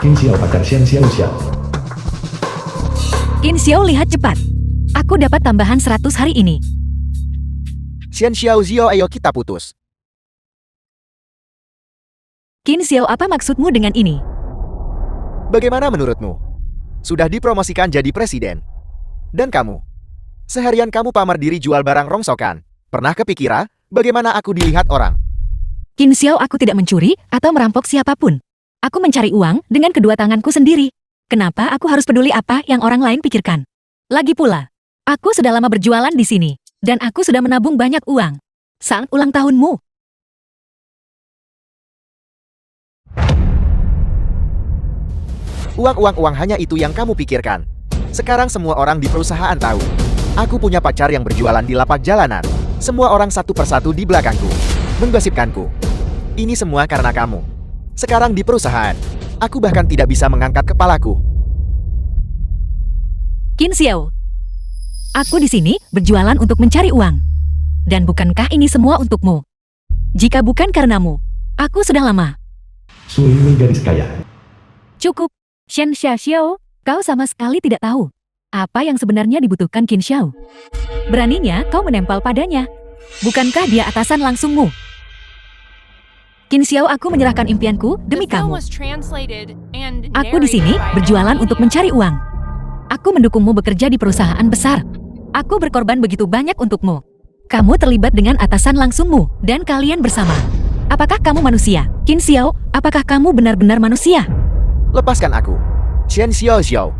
Qin Xiao pacar Xian Xiao Xiao. Qin Xiao, lihat cepat. Aku dapat tambahan 100 hari ini. Xian Xiao Zio, ayo kita putus. Qin Xiao, apa maksudmu dengan ini? Bagaimana menurutmu? Sudah dipromosikan jadi presiden. Dan kamu? Seharian kamu pamer diri jual barang rongsokan. Pernah kepikira bagaimana aku dilihat orang? Qin Xiao, aku tidak mencuri atau merampok siapapun. Aku mencari uang dengan kedua tanganku sendiri. Kenapa aku harus peduli apa yang orang lain pikirkan? Lagi pula, aku sudah lama berjualan di sini, dan aku sudah menabung banyak uang. Saat ulang tahunmu, Uang hanya itu yang kamu pikirkan. Sekarang semua orang di perusahaan tahu. Aku punya pacar yang berjualan di lapak jalanan. Semua orang satu persatu di belakangku menggosipkanku. Ini semua karena kamu. Sekarang di perusahaan, aku bahkan tidak bisa mengangkat kepalaku. Qin Xiao, aku di sini berjualan untuk mencari uang. Dan bukankah ini semua untukmu? Jika bukan karenamu, aku sudah lama. Su ini gadis kaya. Cukup. Shen Xiao, kau sama sekali tidak tahu apa yang sebenarnya dibutuhkan Qin Xiao. Beraninya kau menempel padanya. Bukankah dia atasan langsungmu? Qin Xiao, aku menyerahkan impianku demi kamu. Aku di sini berjualan untuk mencari uang. Aku mendukungmu bekerja di perusahaan besar. Aku berkorban begitu banyak untukmu. Kamu terlibat dengan atasan langsungmu, dan kalian bersama. Apakah kamu manusia? Qin Xiao, apakah kamu benar-benar manusia? Lepaskan aku. Xian Xiao Xiao.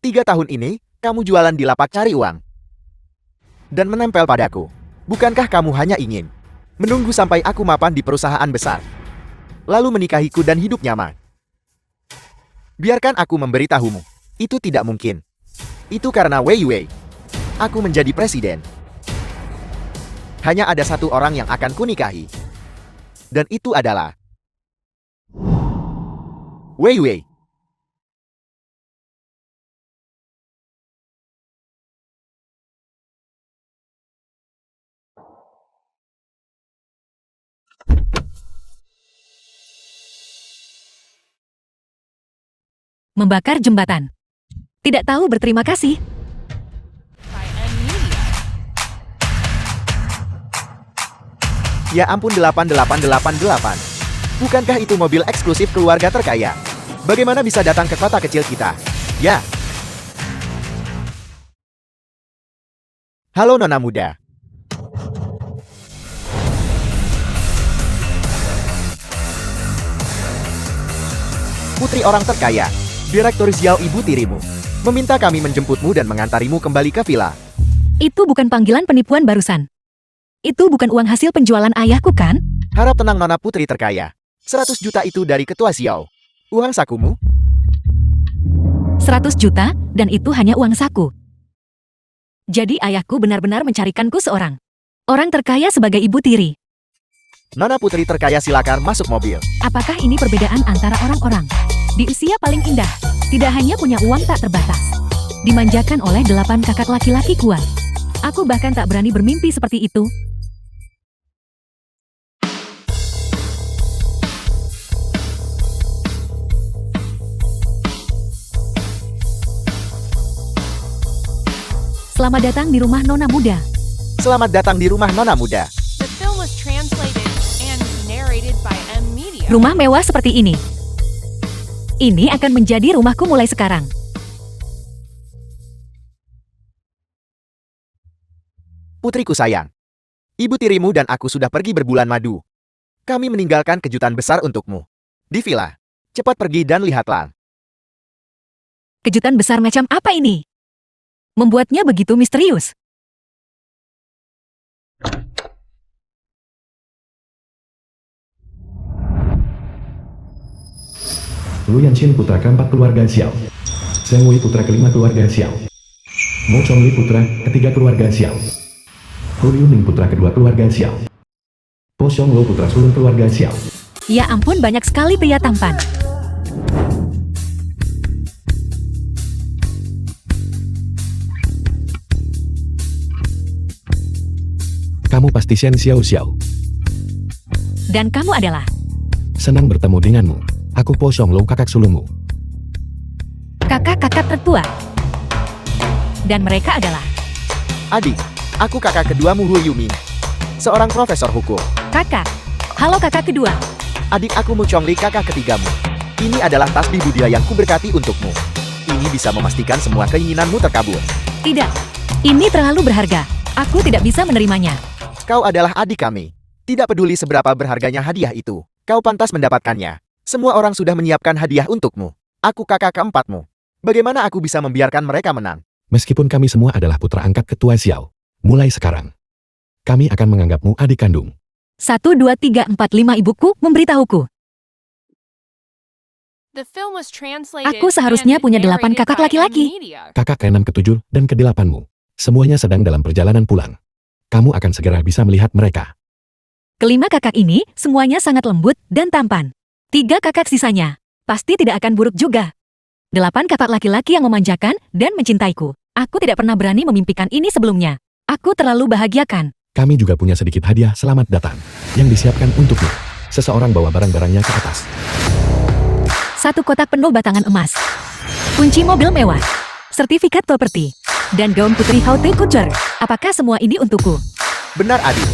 3 tahun ini, kamu jualan di lapak cari uang. Dan menempel padaku. Bukankah kamu hanya ingin menunggu sampai aku mapan di perusahaan besar, lalu menikahiku dan hidup nyaman? Biarkan aku memberitahumu. Itu tidak mungkin. Itu karena Wei Wei. Aku menjadi presiden. Hanya ada satu orang yang akan kunikahi. Dan itu adalah Wei Wei. Membakar jembatan. Tidak tahu berterima kasih. Ya ampun, 8888. Bukankah itu mobil eksklusif keluarga terkaya? Bagaimana bisa datang ke kota kecil kita? Ya. Halo Nona muda. Putri orang terkaya, Direktur Xiao ibu tirimu, meminta kami menjemputmu dan mengantarimu kembali ke villa. Itu bukan panggilan penipuan barusan. Itu bukan uang hasil penjualan ayahku, kan? Harap tenang Nona putri terkaya. 100 juta itu dari ketua Xiao. Uang sakumu? 100 juta, dan itu hanya uang saku. Jadi ayahku benar-benar mencarikanku seorang orang terkaya sebagai ibu tiri. Nona putri terkaya, silakan masuk mobil. Apakah ini perbedaan antara orang-orang? Di usia paling indah, tidak hanya punya uang tak terbatas. Dimanjakan oleh 8 kakak laki-laki kuat. Aku bahkan tak berani bermimpi seperti itu. Selamat datang di rumah Nona Muda. Selamat datang di rumah Nona muda. Rumah mewah seperti ini. Ini akan menjadi rumahku mulai sekarang. Putriku sayang, ibu tirimu dan aku sudah pergi berbulan madu. Kami meninggalkan kejutan besar untukmu di villa. Cepat pergi dan lihatlah. Kejutan besar macam apa ini? Membuatnya begitu misterius. Lu Yanxin putra keempat keluarga Xiao. Zheng Wei putra kelima keluarga Xiao. Mo Chongli putra ketiga keluarga Xiao. Hu Yuning putra kedua keluarga Xiao. Po Xionglo putra sulung keluarga Xiao. Ya ampun, banyak sekali pria tampan. Kamu pasti Shen Xiao Xiao. Dan kamu adalah... Senang bertemu denganmu. Aku Po Xionglo, kakak sulungmu. kakak-kakak tertua. Dan mereka adalah Adik, aku kakak keduamu Hu Yuming, seorang profesor hukum. kakak. Halo kakak kedua. Adik aku Mu Chongli kakak ketigamu. Ini adalah tasbih Buddha yang kuberkati untukmu. Ini bisa memastikan semua keinginanmu terkabul. Tidak, ini terlalu berharga. Aku tidak bisa menerimanya. Kau adalah adik kami. Tidak peduli seberapa berharganya hadiah itu, kau pantas mendapatkannya. Semua orang sudah menyiapkan hadiah untukmu. Aku kakak keempatmu. Bagaimana aku bisa membiarkan mereka menang? Meskipun kami semua adalah putra angkat ketua Xiao, mulai sekarang, kami akan menganggapmu adik kandung. 1, 2, 3, 4, 5 ibuku memberitahuku. Aku seharusnya punya 8 kakak laki-laki. Kakak ke-6, ke-7, dan ke-8-mu. Semuanya sedang dalam perjalanan pulang. Kamu akan segera bisa melihat mereka. Kelima kakak ini semuanya sangat lembut dan tampan. 3 kakak sisanya pasti tidak akan buruk juga. 8 kakak laki-laki yang memanjakan dan mencintaiku. Aku tidak pernah berani memimpikan ini sebelumnya. Aku terlalu bahagiakan. Kami juga punya sedikit hadiah selamat datang yang disiapkan untukmu. Seseorang bawa barang-barangnya ke atas. 1 kotak penuh batangan emas, kunci mobil mewah, sertifikat properti, dan gaun putri Haute Couture. Apakah semua ini untukku? Benar adik.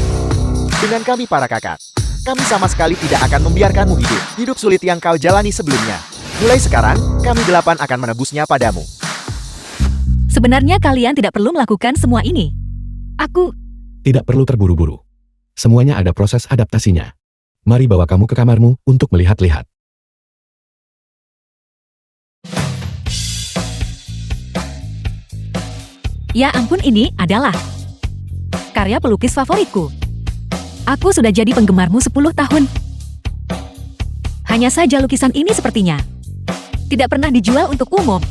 Dengan kami para kakak, kami sama sekali tidak akan membiarkanmu hidup sulit yang kau jalani sebelumnya. Mulai sekarang, kami 8 akan menebusnya padamu. Sebenarnya kalian tidak perlu melakukan semua ini. Aku Tidak perlu terburu-buru. Semuanya ada proses adaptasinya. Mari bawa kamu ke kamarmu untuk melihat-lihat. Ya ampun, ini adalah karya pelukis favoritku. Aku sudah jadi penggemarmu 10 tahun. Hanya saja lukisan ini sepertinya tidak pernah dijual untuk umum.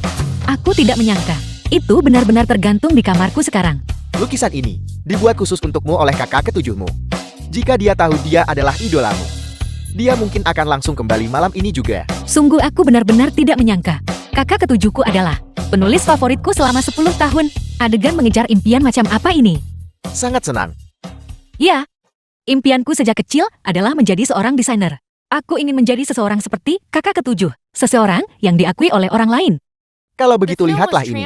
Aku tidak menyangka itu benar-benar tergantung di kamarku sekarang. Lukisan ini dibuat khusus untukmu oleh kakak ketujuhmu. Jika dia tahu dia adalah idolamu, dia mungkin akan langsung kembali malam ini juga. Sungguh aku benar-benar tidak menyangka. Kakak ketujuhku adalah penulis favoritku selama 10 tahun. Adegan mengejar impian macam apa ini? Sangat senang. Ya, impianku sejak kecil adalah menjadi seorang desainer. Aku ingin menjadi seseorang seperti kakak ketujuh. Seseorang yang diakui oleh orang lain. Kalau begitu lihatlah ini.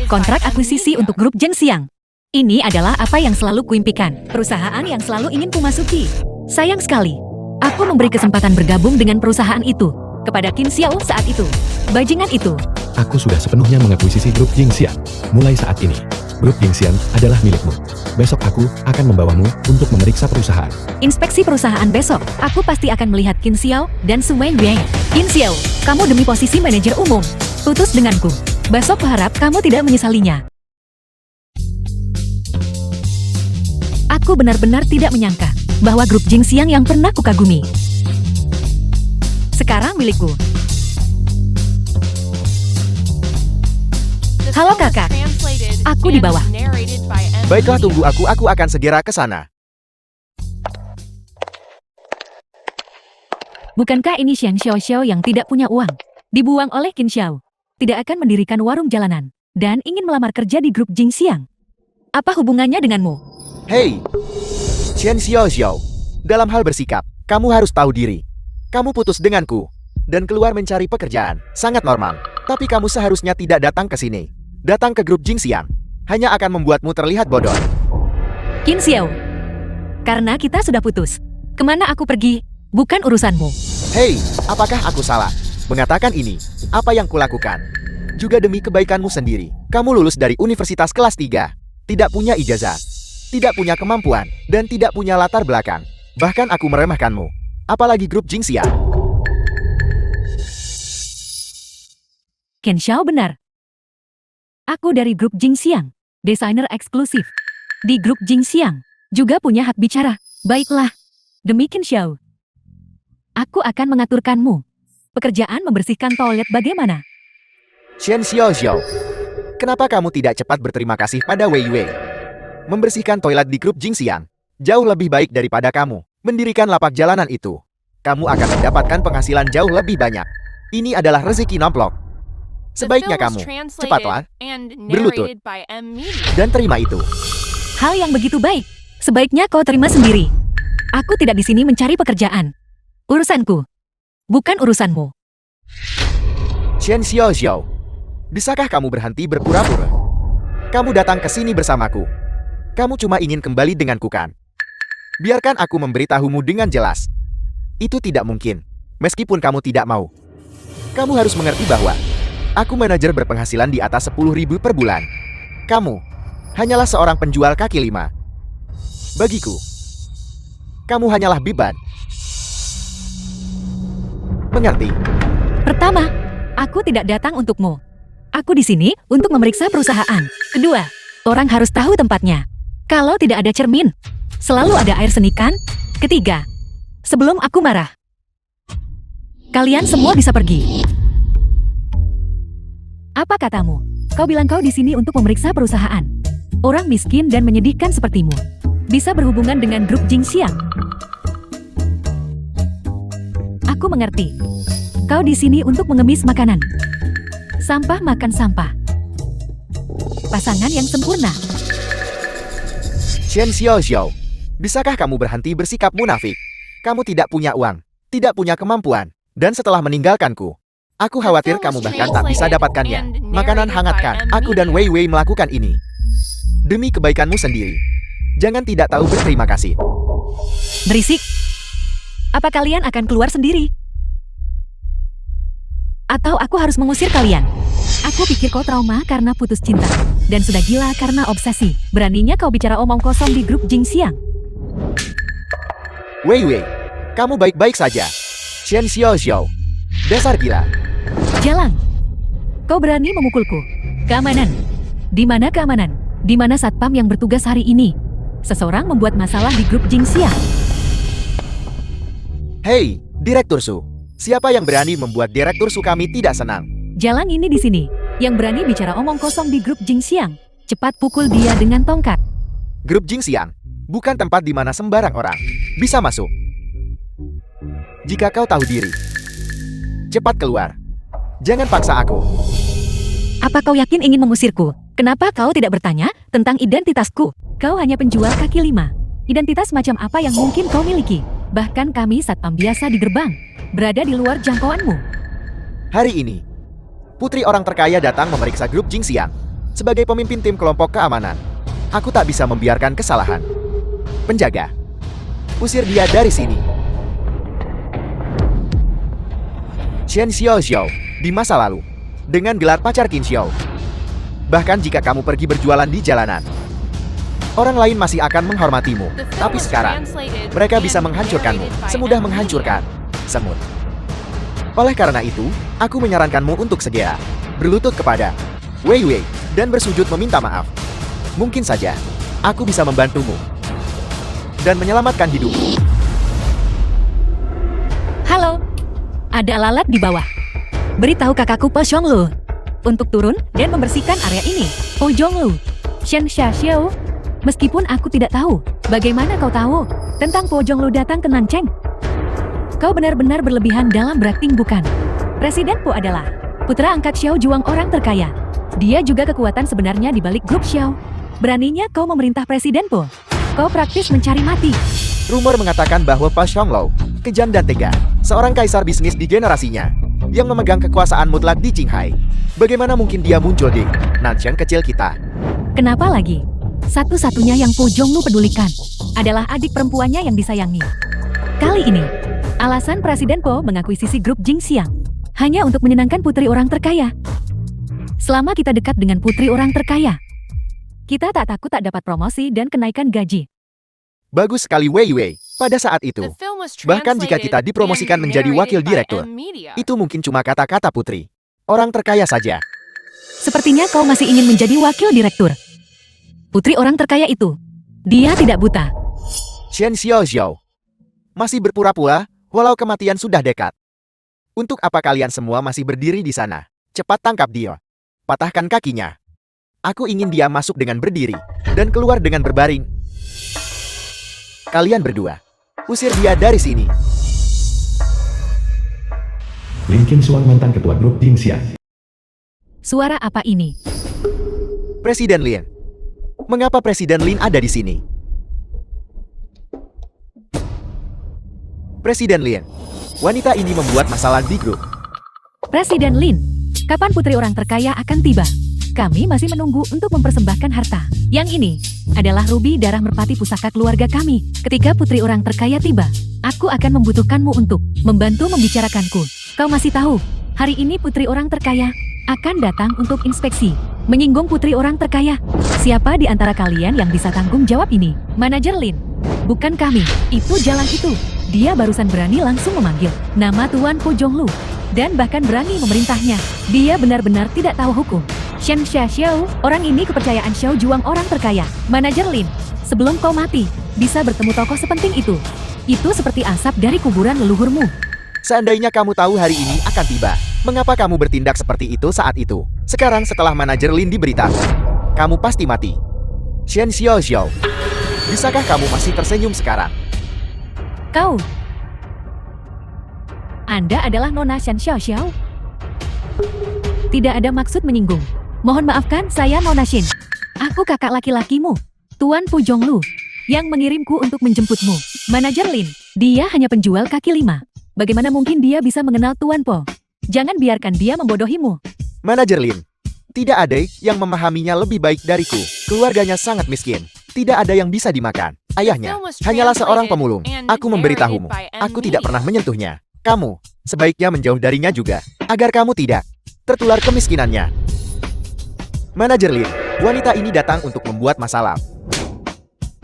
Kontrak akuisisi untuk grup Zhengxiang. Ini adalah apa yang selalu kuimpikan. Perusahaan yang selalu ingin kumasuki. Sayang sekali, aku memberi kesempatan bergabung dengan perusahaan itu kepada Qin Xiao saat itu. Bajingan itu. Aku sudah sepenuhnya mengakuisisi grup Jingxian. Mulai saat ini, grup Jingxian adalah milikmu. Besok aku akan membawamu untuk memeriksa perusahaan. Inspeksi perusahaan besok. Aku pasti akan melihat Qin Xiao dan Su Wengyang. Qin Xiao, kamu demi posisi manajer umum. Putus denganku. Besok kuharap kamu tidak menyesalinya. Aku benar-benar tidak menyangka bahwa grup Jingxiang yang pernah kukagumi sekarang milikku. Halo kakak, aku di bawah. Baiklah, tunggu aku akan segera ke sana. Bukankah ini Xiang Xiao yang tidak punya uang? Dibuang oleh Qin Xiao. Tidak akan mendirikan warung jalanan. Dan ingin melamar kerja di grup Jingxiang. Apa hubungannya denganmu? Hei, Chen Xiao, dalam hal bersikap, kamu harus tahu diri. Kamu putus denganku dan keluar mencari pekerjaan. Sangat normal. Tapi kamu seharusnya tidak datang ke sini. Datang ke grup Jingxiang hanya akan membuatmu terlihat bodoh. Qin Xiao, karena kita sudah putus. Kemana aku pergi, bukan urusanmu. Hei, apakah aku salah mengatakan ini? Apa yang kulakukan juga demi kebaikanmu sendiri. Kamu lulus dari universitas kelas 3, tidak punya ijazah, tidak punya kemampuan, dan tidak punya latar belakang. Bahkan aku meremehkanmu. Apalagi grup Jingxiang. Qin Xiao benar. Aku dari grup Jingxiang, desainer eksklusif. Di grup Jingxiang, juga punya hak bicara. Baiklah, demi Qin Xiao, aku akan mengaturkanmu. Pekerjaan membersihkan toilet bagaimana? Chen Xiao, kenapa kamu tidak cepat berterima kasih pada Wei Yue? Membersihkan toilet di grup Jingxiang jauh lebih baik daripada kamu mendirikan lapak jalanan itu. Kamu akan mendapatkan penghasilan jauh lebih banyak. Ini adalah rezeki nomplok. Sebaiknya kamu cepatlah berlutut dan terima itu. Hal yang begitu baik, sebaiknya kau terima sendiri. Aku tidak di sini mencari pekerjaan. Urusanku, bukan urusanmu. Chen Xiaoxiao, bisakah kamu berhenti berpura-pura? Kamu datang ke sini bersamaku. Kamu cuma ingin kembali denganku kan? Biarkan aku memberitahumu dengan jelas. Itu tidak mungkin, meskipun kamu tidak mau. Kamu harus mengerti bahwa aku manajer berpenghasilan di atas 10.000 per bulan. Kamu hanyalah seorang penjual kaki lima. Bagiku, kamu hanyalah beban. Mengerti? Pertama, aku tidak datang untukmu. Aku di sini untuk memeriksa perusahaan. Kedua, orang harus tahu tempatnya. Kalau tidak ada cermin, selalu ada air seni kan? Ketiga, sebelum aku marah, kalian semua bisa pergi. Apa katamu? Kau bilang kau di sini untuk memeriksa perusahaan. Orang miskin dan menyedihkan sepertimu bisa berhubungan dengan grup Jingxiang. Aku mengerti. Kau di sini untuk mengemis makanan. Sampah makan sampah. Pasangan yang sempurna. Chen Xiaoxiao, bisakah kamu berhenti bersikap munafik? Kamu tidak punya uang, tidak punya kemampuan, dan setelah meninggalkanku, aku khawatir kamu bahkan tak bisa dapatkannya. Makanan hangatkan, aku dan Wei Wei melakukan ini. Demi kebaikanmu sendiri. Jangan tidak tahu berterima kasih. Berisik. Apa kalian akan keluar sendiri? Atau aku harus mengusir kalian? Aku pikir kau trauma karena putus cinta. Dan sudah gila karena obsesi. Beraninya kau bicara omong kosong di grup Jingxiang. Wei Wei, kamu baik-baik saja. Chen Xiaoxiao, dasar gila. Jalan. Kau berani memukulku. Keamanan. Di mana keamanan? Di mana satpam yang bertugas hari ini? Seseorang membuat masalah di grup Jingxiang. Hei, Direktur Su. Siapa yang berani membuat Direktur Su kami tidak senang? Jalan ini di sini. Yang berani bicara omong kosong di grup Jingxiang. Cepat pukul dia dengan tongkat. Grup Jingxiang bukan tempat di mana sembarang orang bisa masuk. Jika kau tahu diri, cepat keluar. Jangan paksa aku. Apa kau yakin ingin mengusirku? Kenapa kau tidak bertanya tentang identitasku? Kau hanya penjual kaki lima. Identitas macam apa yang mungkin kau miliki? Bahkan kami satpam biasa di gerbang, berada di luar jangkauanmu. Hari ini, putri orang terkaya datang memeriksa grup Jingxiang. Sebagai pemimpin tim kelompok keamanan, aku tak bisa membiarkan kesalahan. Penjaga, usir dia dari sini. Chen Xiaoxiao, di masa lalu, dengan gelar pacar Qin Xiao. Bahkan jika kamu pergi berjualan di jalanan, orang lain masih akan menghormatimu. Tapi sekarang, mereka bisa menghancurkanmu, semudah menghancurkan semut. Oleh karena itu, aku menyarankanmu untuk segera berlutut kepada Wei Wei dan bersujud meminta maaf. Mungkin saja, aku bisa membantumu dan menyelamatkan hidupmu. Halo, ada lalat di bawah. Beritahu kakakku Po Xionglu untuk turun dan membersihkan area ini. Po Xionglu, Shen Xiaoxiao. Meskipun aku tidak tahu, bagaimana kau tahu tentang Po Xionglu datang ke Nancheng? Kau benar-benar berlebihan dalam berakting bukan? Presiden Po adalah putra angkat Xiao Juang orang terkaya. Dia juga kekuatan sebenarnya di balik grup Xiao. Beraninya kau memerintah Presiden Po. Kau praktis mencari mati. Rumor mengatakan bahwa Pa Xionglu kejam dan tega, seorang kaisar bisnis di generasinya yang memegang kekuasaan mutlak di Qinghai. Bagaimana mungkin dia muncul di Nancheng kecil kita? Kenapa lagi? Satu-satunya yang Po Xionglu pedulikan adalah adik perempuannya yang disayangi. Kali ini, alasan Presiden Po mengakuisisi grup Jingxiang hanya untuk menyenangkan putri orang terkaya. Selama kita dekat dengan putri orang terkaya, kita tak takut tak dapat promosi dan kenaikan gaji. Bagus sekali Wei Wei. Pada saat itu, bahkan jika kita dipromosikan menjadi wakil direktur, itu mungkin cuma kata-kata putri orang terkaya saja. Sepertinya kau masih ingin menjadi wakil direktur. Putri orang terkaya itu, dia tidak buta. Chen Xiaoxiao masih berpura-pura walau kematian sudah dekat. Untuk apa kalian semua masih berdiri di sana? Cepat tangkap dia. Patahkan kakinya. Aku ingin dia masuk dengan berdiri dan keluar dengan berbaring. Kalian berdua, usir dia dari sini. Lin Qinsuang, mantan ketua grup Jingxiang. Suara apa ini? Presiden Lin. Mengapa Presiden Lin ada di sini? Presiden Lin. Wanita ini membuat masalah di grup. Presiden Lin, Kapan putri orang terkaya akan tiba? Kami masih menunggu untuk mempersembahkan harta. Yang ini adalah rubi darah merpati pusaka keluarga kami. Ketika putri orang terkaya tiba, aku akan membutuhkanmu untuk membantu membicarakanku. Kau masih tahu, hari ini putri orang terkaya akan datang untuk inspeksi. Menyinggung putri orang terkaya. Siapa di antara kalian yang bisa tanggung jawab ini? Manajer Lin. Bukan kami. Itu jalan itu. Dia barusan berani langsung memanggil nama Tuan Po Jonglu. Dan bahkan berani memerintahnya. Dia benar-benar tidak tahu hukum. Shen Xiao, orang ini kepercayaan Xiao Juang orang terkaya. Manajer Lin, sebelum kau mati, bisa bertemu tokoh sepenting itu. Itu seperti asap dari kuburan leluhurmu. Seandainya kamu tahu hari ini akan tiba, mengapa kamu bertindak seperti itu saat itu? Sekarang setelah manajer Lin diberitahu, kamu pasti mati. Shen Xiao, bisakah kamu masih tersenyum sekarang? Kau, Anda adalah Nona Shen Xiao? Tidak ada maksud menyinggung. Mohon maafkan, saya Nona Shin. Aku kakak laki-lakimu, Tuan Po Jonglu, yang mengirimku untuk menjemputmu. Manajer Lin, dia hanya penjual kaki lima. Bagaimana mungkin dia bisa mengenal Tuan Po? Jangan biarkan dia membodohimu. Manajer Lin, tidak ada yang memahaminya lebih baik dariku. Keluarganya sangat miskin. Tidak ada yang bisa dimakan. Ayahnya hanyalah seorang pemulung. Aku memberitahumu, aku tidak pernah menyentuhnya. Kamu sebaiknya menjauh darinya juga, agar kamu tidak tertular kemiskinannya. Manajer Lin, wanita ini datang untuk membuat masalah.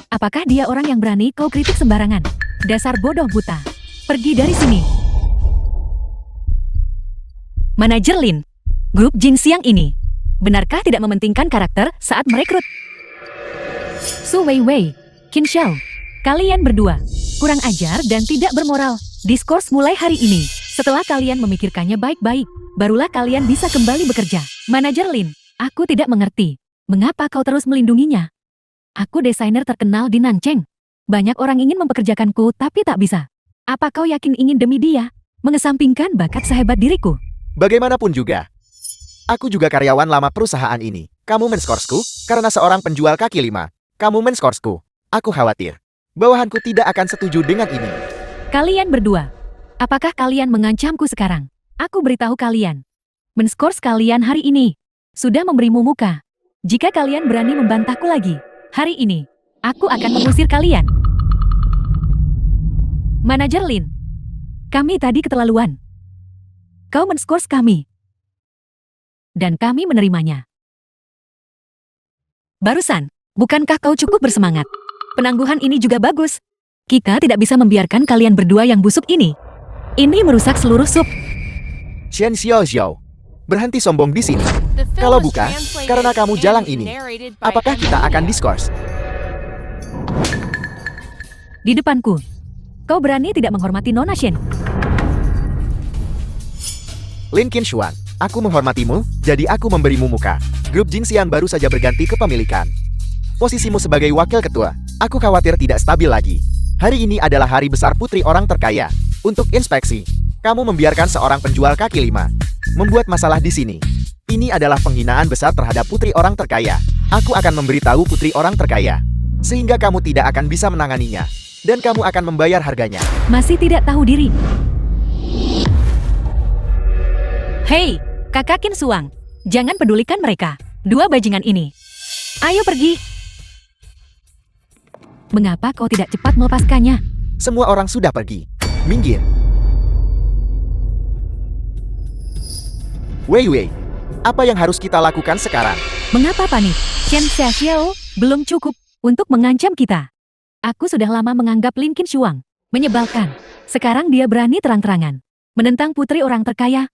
Apakah dia orang yang berani kau kritik sembarangan? Dasar bodoh buta. Pergi dari sini. Manajer Lin, grup Jin Siang ini, benarkah tidak mementingkan karakter saat merekrut? Su Weiwei, Qin Xiao, kalian berdua, kurang ajar dan tidak bermoral. Diskors mulai hari ini. Setelah kalian memikirkannya baik-baik, barulah kalian bisa kembali bekerja. Manajer Lin, aku tidak mengerti. Mengapa kau terus melindunginya? Aku desainer terkenal di Nancheng. Banyak orang ingin mempekerjakanku tapi tak bisa. Apa kau yakin ingin demi dia mengesampingkan bakat sehebat diriku? Bagaimanapun juga, aku juga karyawan lama perusahaan ini. Kamu menskorsku karena seorang penjual kaki lima. Kamu menskorsku. Aku khawatir bawahanku tidak akan setuju dengan ini. Kalian berdua, apakah kalian mengancamku sekarang? Aku beritahu kalian, menskors kalian hari ini sudah memberimu muka. Jika kalian berani membantahku lagi, hari ini aku akan mengusir kalian. Manajer Lin, kami tadi keterlaluan. Kau menskors kami, dan kami menerimanya. Barusan, bukankah kau cukup bersemangat? Penangguhan ini juga bagus. Kita tidak bisa membiarkan kalian berdua yang busuk ini. Ini merusak seluruh sup. Shen Xiao, berhenti sombong di sini. Kalau bukan karena kamu jalang ini, apakah kita akan diskors? Di depanku, kau berani tidak menghormati Nona Shen? Lin Qinshuan, aku menghormatimu, jadi aku memberimu muka. Grup Jin Xian baru saja berganti kepemilikan. Posisimu sebagai wakil ketua, aku khawatir tidak stabil lagi. Hari ini adalah hari besar putri orang terkaya. Untuk inspeksi, kamu membiarkan seorang penjual kaki lima membuat masalah di sini. Ini adalah penghinaan besar terhadap putri orang terkaya. Aku akan memberitahu putri orang terkaya, sehingga kamu tidak akan bisa menanganinya, dan kamu akan membayar harganya. Masih tidak tahu diri. Hei, kakak Qin Suang, jangan pedulikan mereka. Dua bajingan ini. Ayo pergi. Mengapa kau tidak cepat melepaskannya? Semua orang sudah pergi. Minggir. Wei, apa yang harus kita lakukan sekarang? Mengapa panik? Shen Xiao belum cukup untuk mengancam kita. Aku sudah lama menganggap Lin Qinshuang menyebalkan. Sekarang dia berani terang-terangan menentang putri orang terkaya.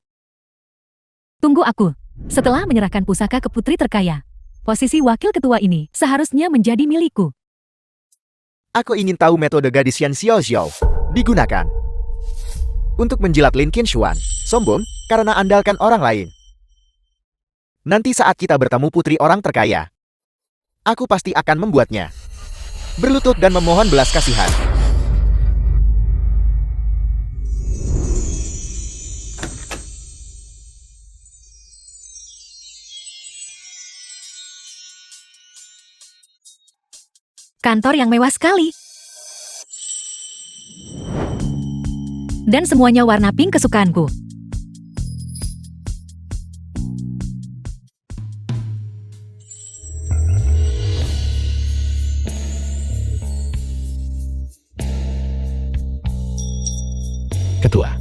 Tunggu aku. Setelah menyerahkan pusaka ke putri terkaya, posisi wakil ketua ini seharusnya menjadi milikku. Aku ingin tahu metode gadis Shen Xiao digunakan untuk menjilat Lin Qinshuan. Sombong karena andalkan orang lain. Nanti saat kita bertemu putri orang terkaya, aku pasti akan membuatnya berlutut dan memohon belas kasihan. Kantor yang mewah sekali. Dan semuanya warna pink kesukaanku. Ketua.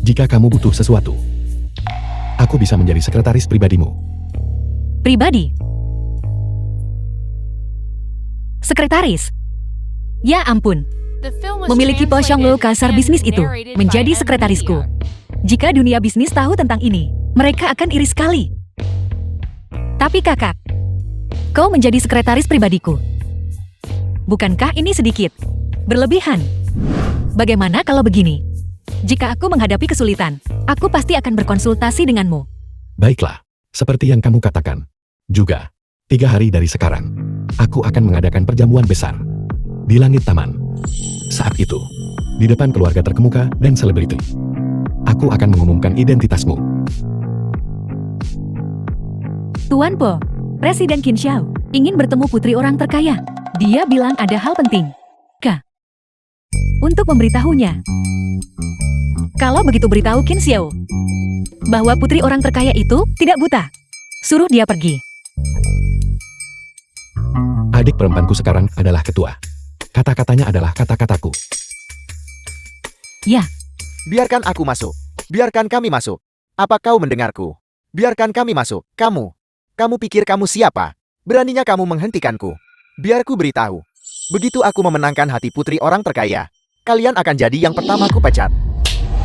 Jika kamu butuh sesuatu, aku bisa menjadi sekretaris pribadimu. Pribadi. Sekretaris. Ya ampun, memiliki Po Xionglu kasar bisnis itu menjadi sekretarisku. Jika dunia bisnis tahu tentang ini, mereka akan iri sekali. Tapi kakak, kau menjadi sekretaris pribadiku. Bukankah ini sedikit berlebihan? Bagaimana kalau begini? Jika aku menghadapi kesulitan, aku pasti akan berkonsultasi denganmu. Baiklah, seperti yang kamu katakan. Juga, 3 hari dari sekarang, aku akan mengadakan perjamuan besar di langit taman. Saat itu, di depan keluarga terkemuka dan selebriti, aku akan mengumumkan identitasmu. Tuan Po, Presiden Qin Xiao ingin bertemu putri orang terkaya. Dia bilang ada hal penting. Untuk memberitahunya. Kalau begitu beritahu Qin Xiao bahwa putri orang terkaya itu tidak buta. Suruh dia pergi. Adik perempuanku sekarang adalah ketua. Kata-katanya adalah kata-kataku. Ya, Biarkan aku masuk. Biarkan kami masuk. Apa kau mendengarku? Biarkan kami masuk. Kamu pikir kamu siapa? Beraninya kamu menghentikanku. Biar ku beritahu. Begitu aku memenangkan hati putri orang terkaya, kalian akan jadi yang pertama ku pecat.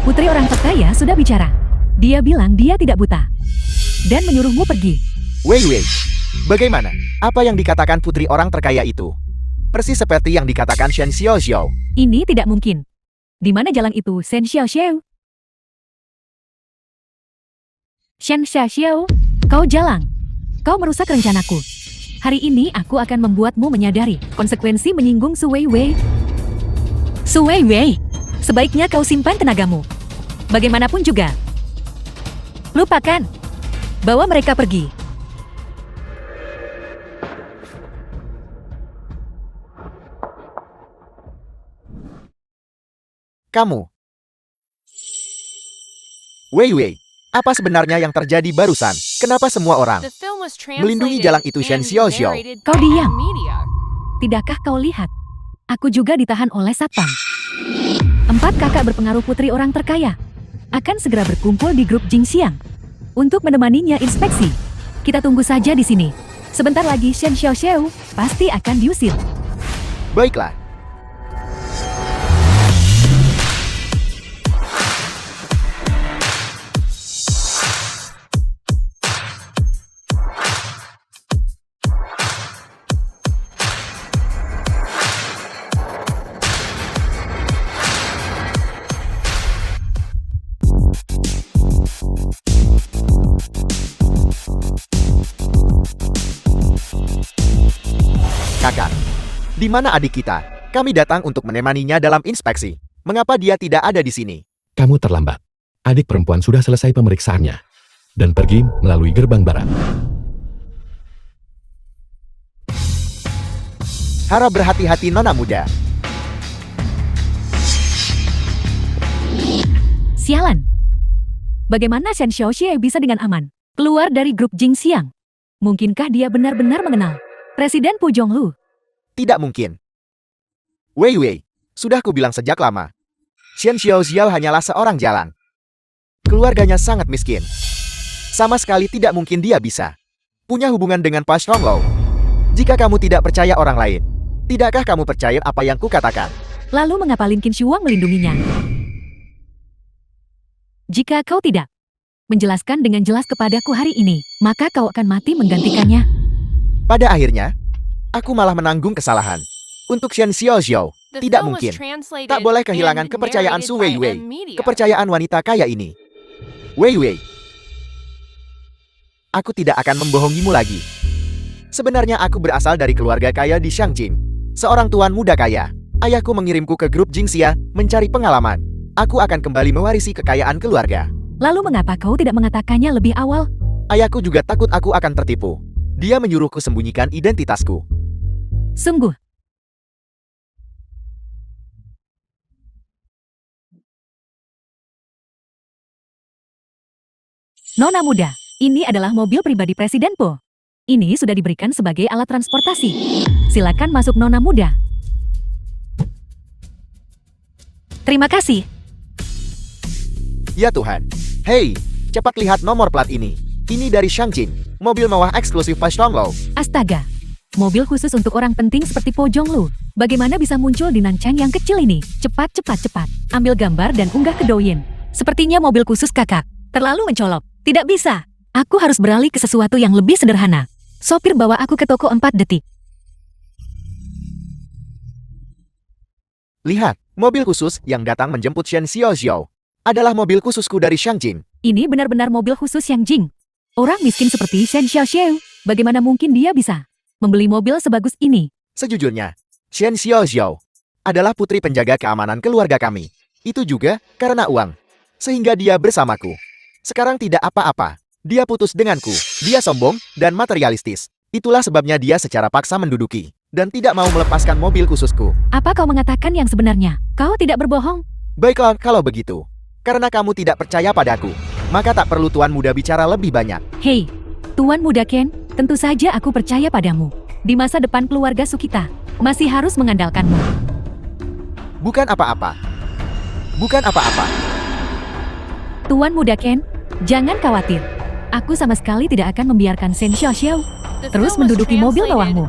putri orang terkaya sudah bicara. Dia bilang dia tidak buta. Dan menyuruhmu pergi. Wei, bagaimana? Apa yang dikatakan putri orang terkaya itu? Persis seperti yang dikatakan Shen Xiaoxiao. Ini tidak mungkin. Di mana jalan itu, Shen Xiaoxiao? Shen Xiaoxiao, kau jalang. Kau merusak rencanaku. Hari ini aku akan membuatmu menyadari konsekuensi menyinggung Su Weiwei. Su Weiwei, sebaiknya kau simpan tenagamu. Bagaimanapun juga. Lupakan. Bawa mereka pergi. Kamu. Wei, apa sebenarnya yang terjadi barusan? Kenapa semua orang melindungi jalan itu Shen Xiaoxiao? Kau diam. Tidakkah kau lihat? Aku juga ditahan oleh satpam. 4 kakak berpengaruh putri orang terkaya akan segera berkumpul di grup Jingxiang untuk menemaninya inspeksi. Kita tunggu saja di sini. Sebentar lagi Shen Xiaoxiao pasti akan diusir. Baiklah. Kakak, di mana adik kita? Kami datang untuk menemaninya dalam inspeksi. Mengapa dia tidak ada di sini? Kamu terlambat. Adik perempuan sudah selesai pemeriksaannya dan pergi melalui gerbang barat. Harap berhati-hati nona muda. Sialan. Bagaimana Shen Xiaoxiao bisa dengan aman keluar dari grup Jingxiang? Mungkinkah dia benar-benar mengenal Presiden Pu Zhonglu? Tidak mungkin. Wei, sudah kubilang sejak lama. Shen Xiaoxiao hanyalah seorang jalan. Keluarganya sangat miskin. Sama sekali tidak mungkin dia bisa punya hubungan dengan Pa Xionglu. Jika kamu tidak percaya orang lain, tidakkah kamu percaya apa yang kukatakan? Lalu mengapa Lin Qin Shuang melindunginya? Jika kau tidak menjelaskan dengan jelas kepadaku hari ini, maka kau akan mati menggantikannya. Pada akhirnya, aku malah menanggung kesalahan. Untuk Shen Xiaoxiao, tidak mungkin. Tak boleh kehilangan kepercayaan Su Weiwei, kepercayaan wanita kaya ini. Wei, aku tidak akan membohongimu lagi. Sebenarnya aku berasal dari keluarga kaya di Shangqing. Seorang tuan muda kaya. Ayahku mengirimku ke grup Jingxia mencari pengalaman. Aku akan kembali mewarisi kekayaan keluarga. Lalu mengapa kau tidak mengatakannya lebih awal? Ayahku juga takut aku akan tertipu. Dia menyuruhku sembunyikan identitasku. Sungguh. Nona muda, ini adalah mobil pribadi Presiden Po. Ini sudah diberikan sebagai alat transportasi. Silakan masuk Nona muda. Terima kasih. Ya Tuhan. Hei, cepat lihat nomor plat ini. Ini dari Shangjing, mobil mewah eksklusif Pas Tonglo. Astaga, mobil khusus untuk orang penting seperti Po Jonglu. Bagaimana bisa muncul di Nanchang yang kecil ini? Cepat. Ambil gambar dan unggah ke Douyin. Sepertinya mobil khusus kakak. Terlalu mencolok. Tidak bisa. Aku harus beralih ke sesuatu yang lebih sederhana. Sopir bawa aku ke toko 4 detik. Lihat, mobil khusus yang datang menjemput Shen Xiaoxiao adalah mobil khususku dari Shangjing. Ini benar-benar mobil khusus yang Jing. Orang miskin seperti Shen Xiaoxiao, bagaimana mungkin dia bisa membeli mobil sebagus ini? Sejujurnya, Shen Xiaoxiao adalah putri penjaga keamanan keluarga kami. Itu juga karena uang. Sehingga dia bersamaku. Sekarang tidak apa-apa. Dia putus denganku. Dia sombong dan materialistis. Itulah sebabnya dia secara paksa menduduki dan tidak mau melepaskan mobil khususku. Apa kau mengatakan yang sebenarnya? Kau tidak berbohong? Baiklah kalau begitu. Karena kamu tidak percaya padaku, maka tak perlu Tuan Muda bicara lebih banyak. Hei, Tuan Muda Ken, tentu saja aku percaya padamu. Di masa depan keluarga Sukita, masih harus mengandalkanmu. Bukan apa-apa. Bukan apa-apa. Tuan Muda Ken, jangan khawatir. Aku sama sekali tidak akan membiarkan Shen Xiaoxiao terus menduduki mobil bawahmu.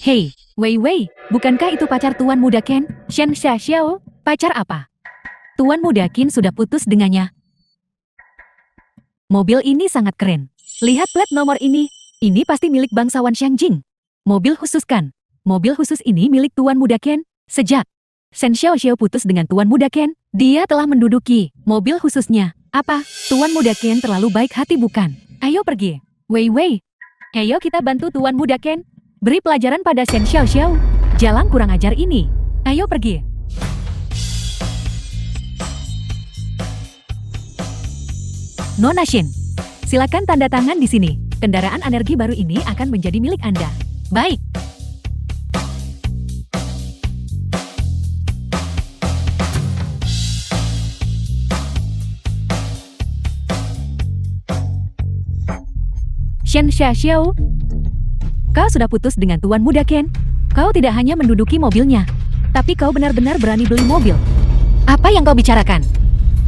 Hei, Wei, bukankah itu pacar Tuan Muda Ken? Shen Xiaoxiao, pacar apa? Tuan Muda Ken sudah putus dengannya. Mobil ini sangat keren. Lihat plat nomor ini. Ini pasti milik bangsawan Shangjing. Mobil khusus kan? Mobil khusus ini milik Tuan Muda Ken. Sejak Shen Xiaoxiao putus dengan Tuan Muda Ken, dia telah menduduki mobil khususnya. Apa? Tuan Muda Ken terlalu baik hati bukan? Ayo pergi. Wei. Ayo kita bantu Tuan Muda Ken. Beri pelajaran pada Shen Xiaoxiao. Jalan kurang ajar ini. Ayo pergi. Nona Shen, silakan tanda tangan di sini. Kendaraan energi baru ini akan menjadi milik Anda. Baik. Shen Xiaoxiao, kau sudah putus dengan Tuan Muda Ken. Kau tidak hanya menduduki mobilnya, tapi kau benar-benar berani beli mobil. Apa yang kau bicarakan?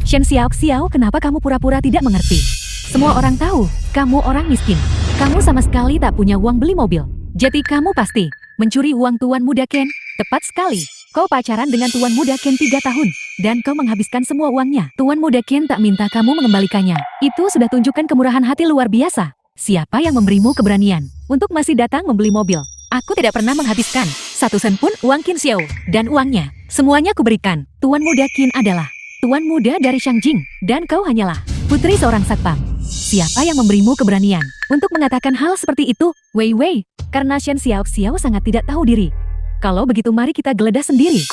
Shen Xiaoxiao, kenapa kamu pura-pura tidak mengerti? Semua orang tahu, kamu orang miskin. Kamu sama sekali tak punya uang beli mobil. Jadi kamu pasti mencuri uang Tuan Muda Ken. Tepat sekali. Kau pacaran dengan Tuan Muda Ken 3 tahun, dan kau menghabiskan semua uangnya. Tuan Muda Ken tak minta kamu mengembalikannya. Itu sudah tunjukkan kemurahan hati luar biasa. Siapa yang memberimu keberanian untuk masih datang membeli mobil? Aku tidak pernah menghabiskan 1 sen pun uang Qin Xiao, dan uangnya semuanya kuberikan. Tuan Muda Qin adalah Tuan Muda dari Shangjing, dan kau hanyalah putri seorang satpam. Siapa yang memberimu keberanian untuk mengatakan hal seperti itu? Wei, karena Shen Xiaoxiao sangat tidak tahu diri. Kalau begitu mari kita geledah sendiri.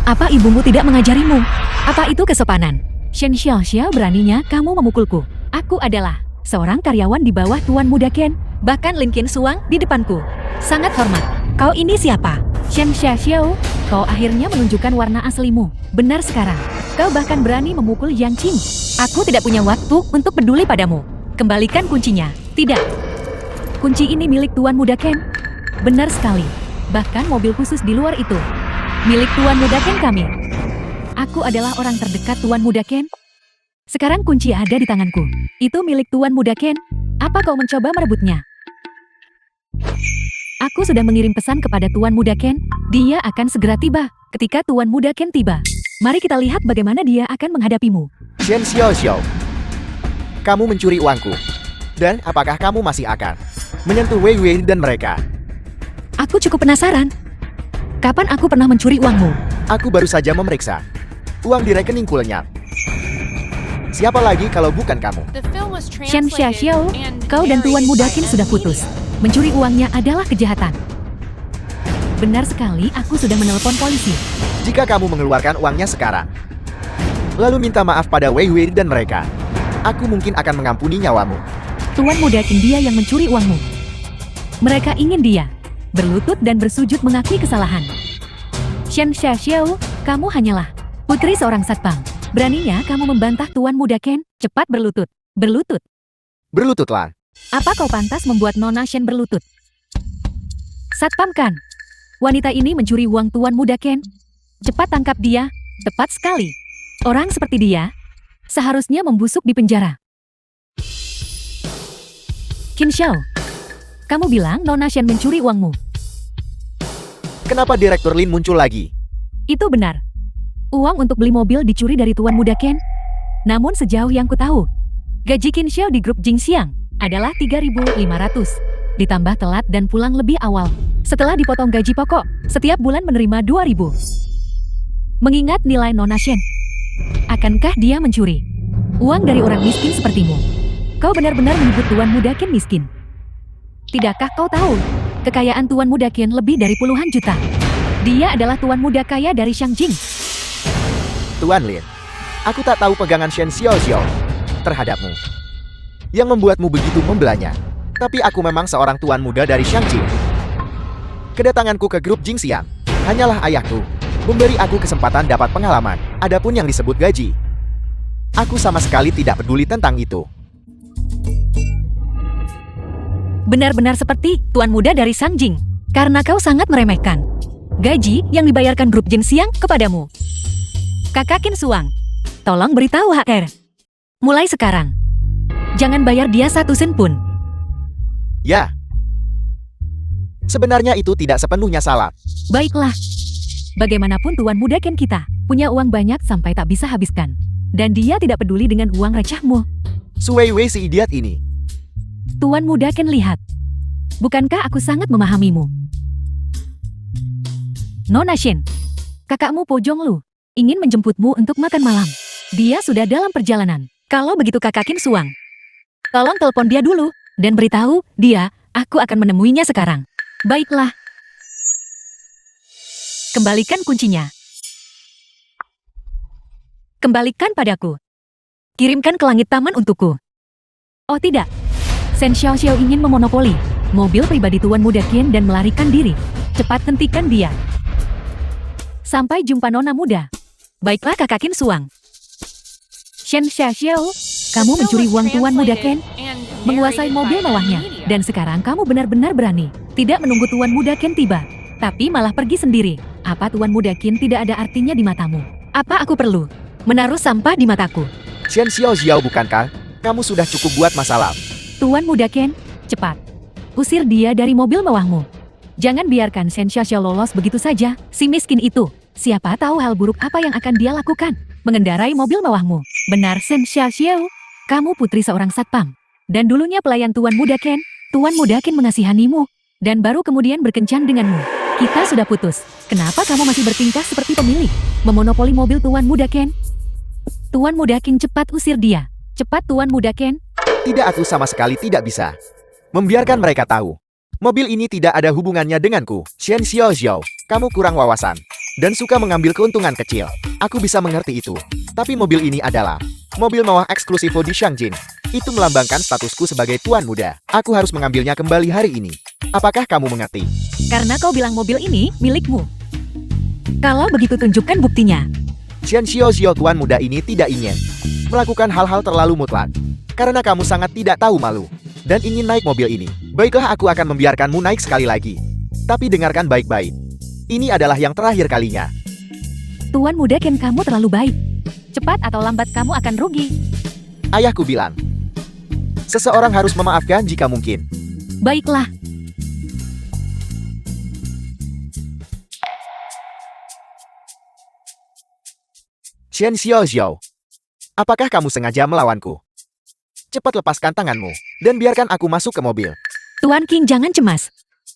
Apa ibumu tidak mengajarimu? Apa itu kesopanan? Shen Xiaoxiao, beraninya kamu memukulku. Aku adalah seorang karyawan di bawah Tuan Muda Ken. Bahkan Lin Qin Suang di depanku. Sangat hormat. Kau ini siapa? Shen Xiaoxiao, kau akhirnya menunjukkan warna aslimu. Benar sekarang. Kau bahkan berani memukul Yang Qing. Aku tidak punya waktu untuk peduli padamu. Kembalikan kuncinya. Tidak. Kunci ini milik Tuan Muda Ken. Benar sekali. Bahkan mobil khusus di luar itu milik Tuan Muda Ken kami. Aku adalah orang terdekat Tuan Muda Ken. Sekarang kunci ada di tanganku. Itu milik Tuan Muda Ken. Apa kau mencoba merebutnya? Aku sudah mengirim pesan kepada Tuan Muda Ken. Dia akan segera tiba. Ketika Tuan Muda Ken tiba, mari kita lihat bagaimana dia akan menghadapimu. Shen Xiaoxiao, kamu mencuri uangku. Dan apakah kamu masih akan menyentuh Wei dan mereka? Aku cukup penasaran. Kapan aku pernah mencuri uangmu? Aku baru saja memeriksa uang di rekeningku lenyap. Siapa lagi kalau bukan kamu? Shen Xiaoxiao, kau dan Tuan Muda Ken sudah putus. Mencuri uangnya adalah kejahatan. Benar sekali, aku sudah menelpon polisi. Jika kamu mengeluarkan uangnya sekarang, lalu minta maaf pada Wei dan mereka, aku mungkin akan mengampuni nyawamu. Tuan Muda Ken, dia yang mencuri uangmu. Mereka ingin dia berlutut dan bersujud mengakui kesalahan. Shen Xiaoxiao, kamu hanyalah putri seorang satpam. Beraninya kamu membantah Tuan Muda Ken? Cepat berlutut. Berlutut. Berlututlah. Apa kau pantas membuat Nona Shen berlutut? Satpam Kan. Wanita ini mencuri uang Tuan Muda Ken. Cepat tangkap dia. Tepat sekali. Orang seperti dia seharusnya membusuk di penjara. Qin Xiao, kamu bilang Nona Shen mencuri uangmu. Kenapa Direktur Lin muncul lagi? Itu benar. Uang untuk beli mobil dicuri dari Tuan Muda Ken. Namun sejauh yang ku tahu, gaji Qin Xiao di grup Jingxiang adalah 3.500. Ditambah telat dan pulang lebih awal. Setelah dipotong gaji pokok, setiap bulan menerima 2.000. Mengingat nilai Nona Shen, akankah dia mencuri uang dari orang miskin sepertimu? Kau benar-benar menyebut Tuan Muda Ken miskin. Tidakkah kau tahu, kekayaan Tuan Muda Ken lebih dari puluhan juta? Dia adalah Tuan Muda kaya dari Shangjing. Tuan Lin, aku tak tahu pegangan Shen Xiaoxiao terhadapmu yang membuatmu begitu membelanya. Tapi aku memang seorang tuan muda dari Shangjing. Kedatanganku ke grup Jingxiang hanyalah ayahku memberi aku kesempatan dapat pengalaman. Adapun yang disebut gaji, aku sama sekali tidak peduli tentang itu. Benar-benar seperti Tuan Muda dari Shangjing, karena kau sangat meremehkan gaji yang dibayarkan grup Jingxiang kepadamu. Kakak Qin Suang, tolong beritahu HR. Mulai sekarang, jangan bayar dia 1 sen pun. Ya, sebenarnya itu tidak sepenuhnya salah. Baiklah. Bagaimanapun Tuan Muda Ken kita punya uang banyak sampai tak bisa habiskan. Dan dia tidak peduli dengan uang recehmu. Sui Wei si idiot ini. Tuan Muda Ken lihat. Bukankah aku sangat memahamimu? Nona Shen, kakakmu Pojong Lu ingin menjemputmu untuk makan malam. Dia sudah dalam perjalanan. Kalau begitu kakak Qin Suang, tolong telepon dia dulu dan beritahu dia, aku akan menemuinya sekarang. Baiklah. Kembalikan kuncinya. Kembalikan padaku. Kirimkan ke langit taman untukku. Oh tidak. Shen Xiaoxiao ingin memonopoli mobil pribadi Tuan Muda Ken dan melarikan diri. Cepat hentikan dia. Sampai jumpa Nona Muda. Baiklah kakak Qin Suang. Shen Xiaoxiao, kamu mencuri uang Tuan Muda Ken, menguasai mobil mewahnya, dan sekarang kamu benar-benar berani. Tidak menunggu Tuan Muda Ken tiba, tapi malah pergi sendiri. Apa Tuan Muda Ken tidak ada artinya di matamu? Apa aku perlu menaruh sampah di mataku? Shen Xiaoxiao bukankah kamu sudah cukup buat masalah? Tuan Muda Ken, cepat. Usir dia dari mobil mewahmu. Jangan biarkan Shen Xiaoxiao lolos begitu saja, si miskin itu. Siapa tahu hal buruk apa yang akan dia lakukan. Mengendarai mobil mewahmu. Benar Shen Xiaoxiao, kamu putri seorang satpam. Dan dulunya pelayan Tuan Muda Ken. Tuan Muda Ken mengasihanimu. Dan baru kemudian berkencan denganmu. Kita sudah putus. Kenapa kamu masih bertingkah seperti pemilik? Memonopoli mobil Tuan Muda Ken? Tuan Muda Ken, cepat usir dia. Cepat Tuan Muda Ken. Tidak, aku sama sekali tidak bisa membiarkan mereka tahu. Mobil ini tidak ada hubungannya denganku. Shen Xiaoxiao, kamu kurang wawasan dan suka mengambil keuntungan kecil. Aku bisa mengerti itu. Tapi mobil ini adalah mobil mewah eksklusif di Shangjing. Itu melambangkan statusku sebagai tuan muda. Aku harus mengambilnya kembali hari ini. Apakah kamu mengerti? Karena kau bilang mobil ini milikmu. Kalau begitu tunjukkan buktinya. Shen Xiaoxiao, tuan muda ini tidak ingin melakukan hal-hal terlalu mutlak. Karena kamu sangat tidak tahu malu dan ingin naik mobil ini. Baiklah, aku akan membiarkanmu naik sekali lagi. Tapi dengarkan baik-baik. Ini adalah yang terakhir kalinya. Tuan Muda Ken, kamu terlalu baik. Cepat atau lambat kamu akan rugi. Ayahku bilang, seseorang harus memaafkan jika mungkin. Baiklah. Shen Xiaoxiao, apakah kamu sengaja melawanku? Cepat lepaskan tanganmu dan biarkan aku masuk ke mobil. Tuan King, jangan cemas.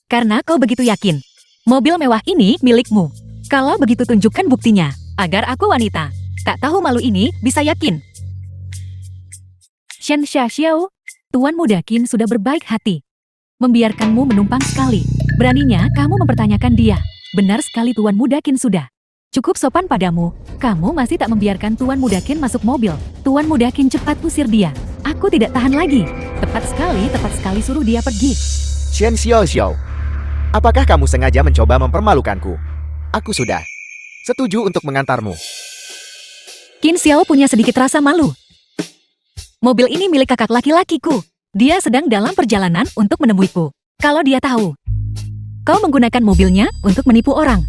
Karena kau begitu yakin. Mobil mewah ini milikmu. Kalau begitu tunjukkan buktinya, agar aku wanita tak tahu malu ini bisa yakin. Shen Xiaoxiao, Tuan Muda King sudah berbaik hati. Membiarkanmu menumpang sekali. Beraninya kamu mempertanyakan dia. Benar sekali Tuan Muda King sudah. Cukup sopan padamu. Kamu masih tak membiarkan Tuan Muda King masuk mobil. Tuan Muda King, cepat usir dia. Aku tidak tahan lagi. Tepat sekali suruh dia pergi. Shen Xiaoxiao, apakah kamu sengaja mencoba mempermalukanku? Aku sudah setuju untuk mengantarmu. Qin Xiao punya sedikit rasa malu. Mobil ini milik kakak laki-lakiku. Dia sedang dalam perjalanan untuk menemuiku. Kalau dia tahu, kau menggunakan mobilnya untuk menipu orang,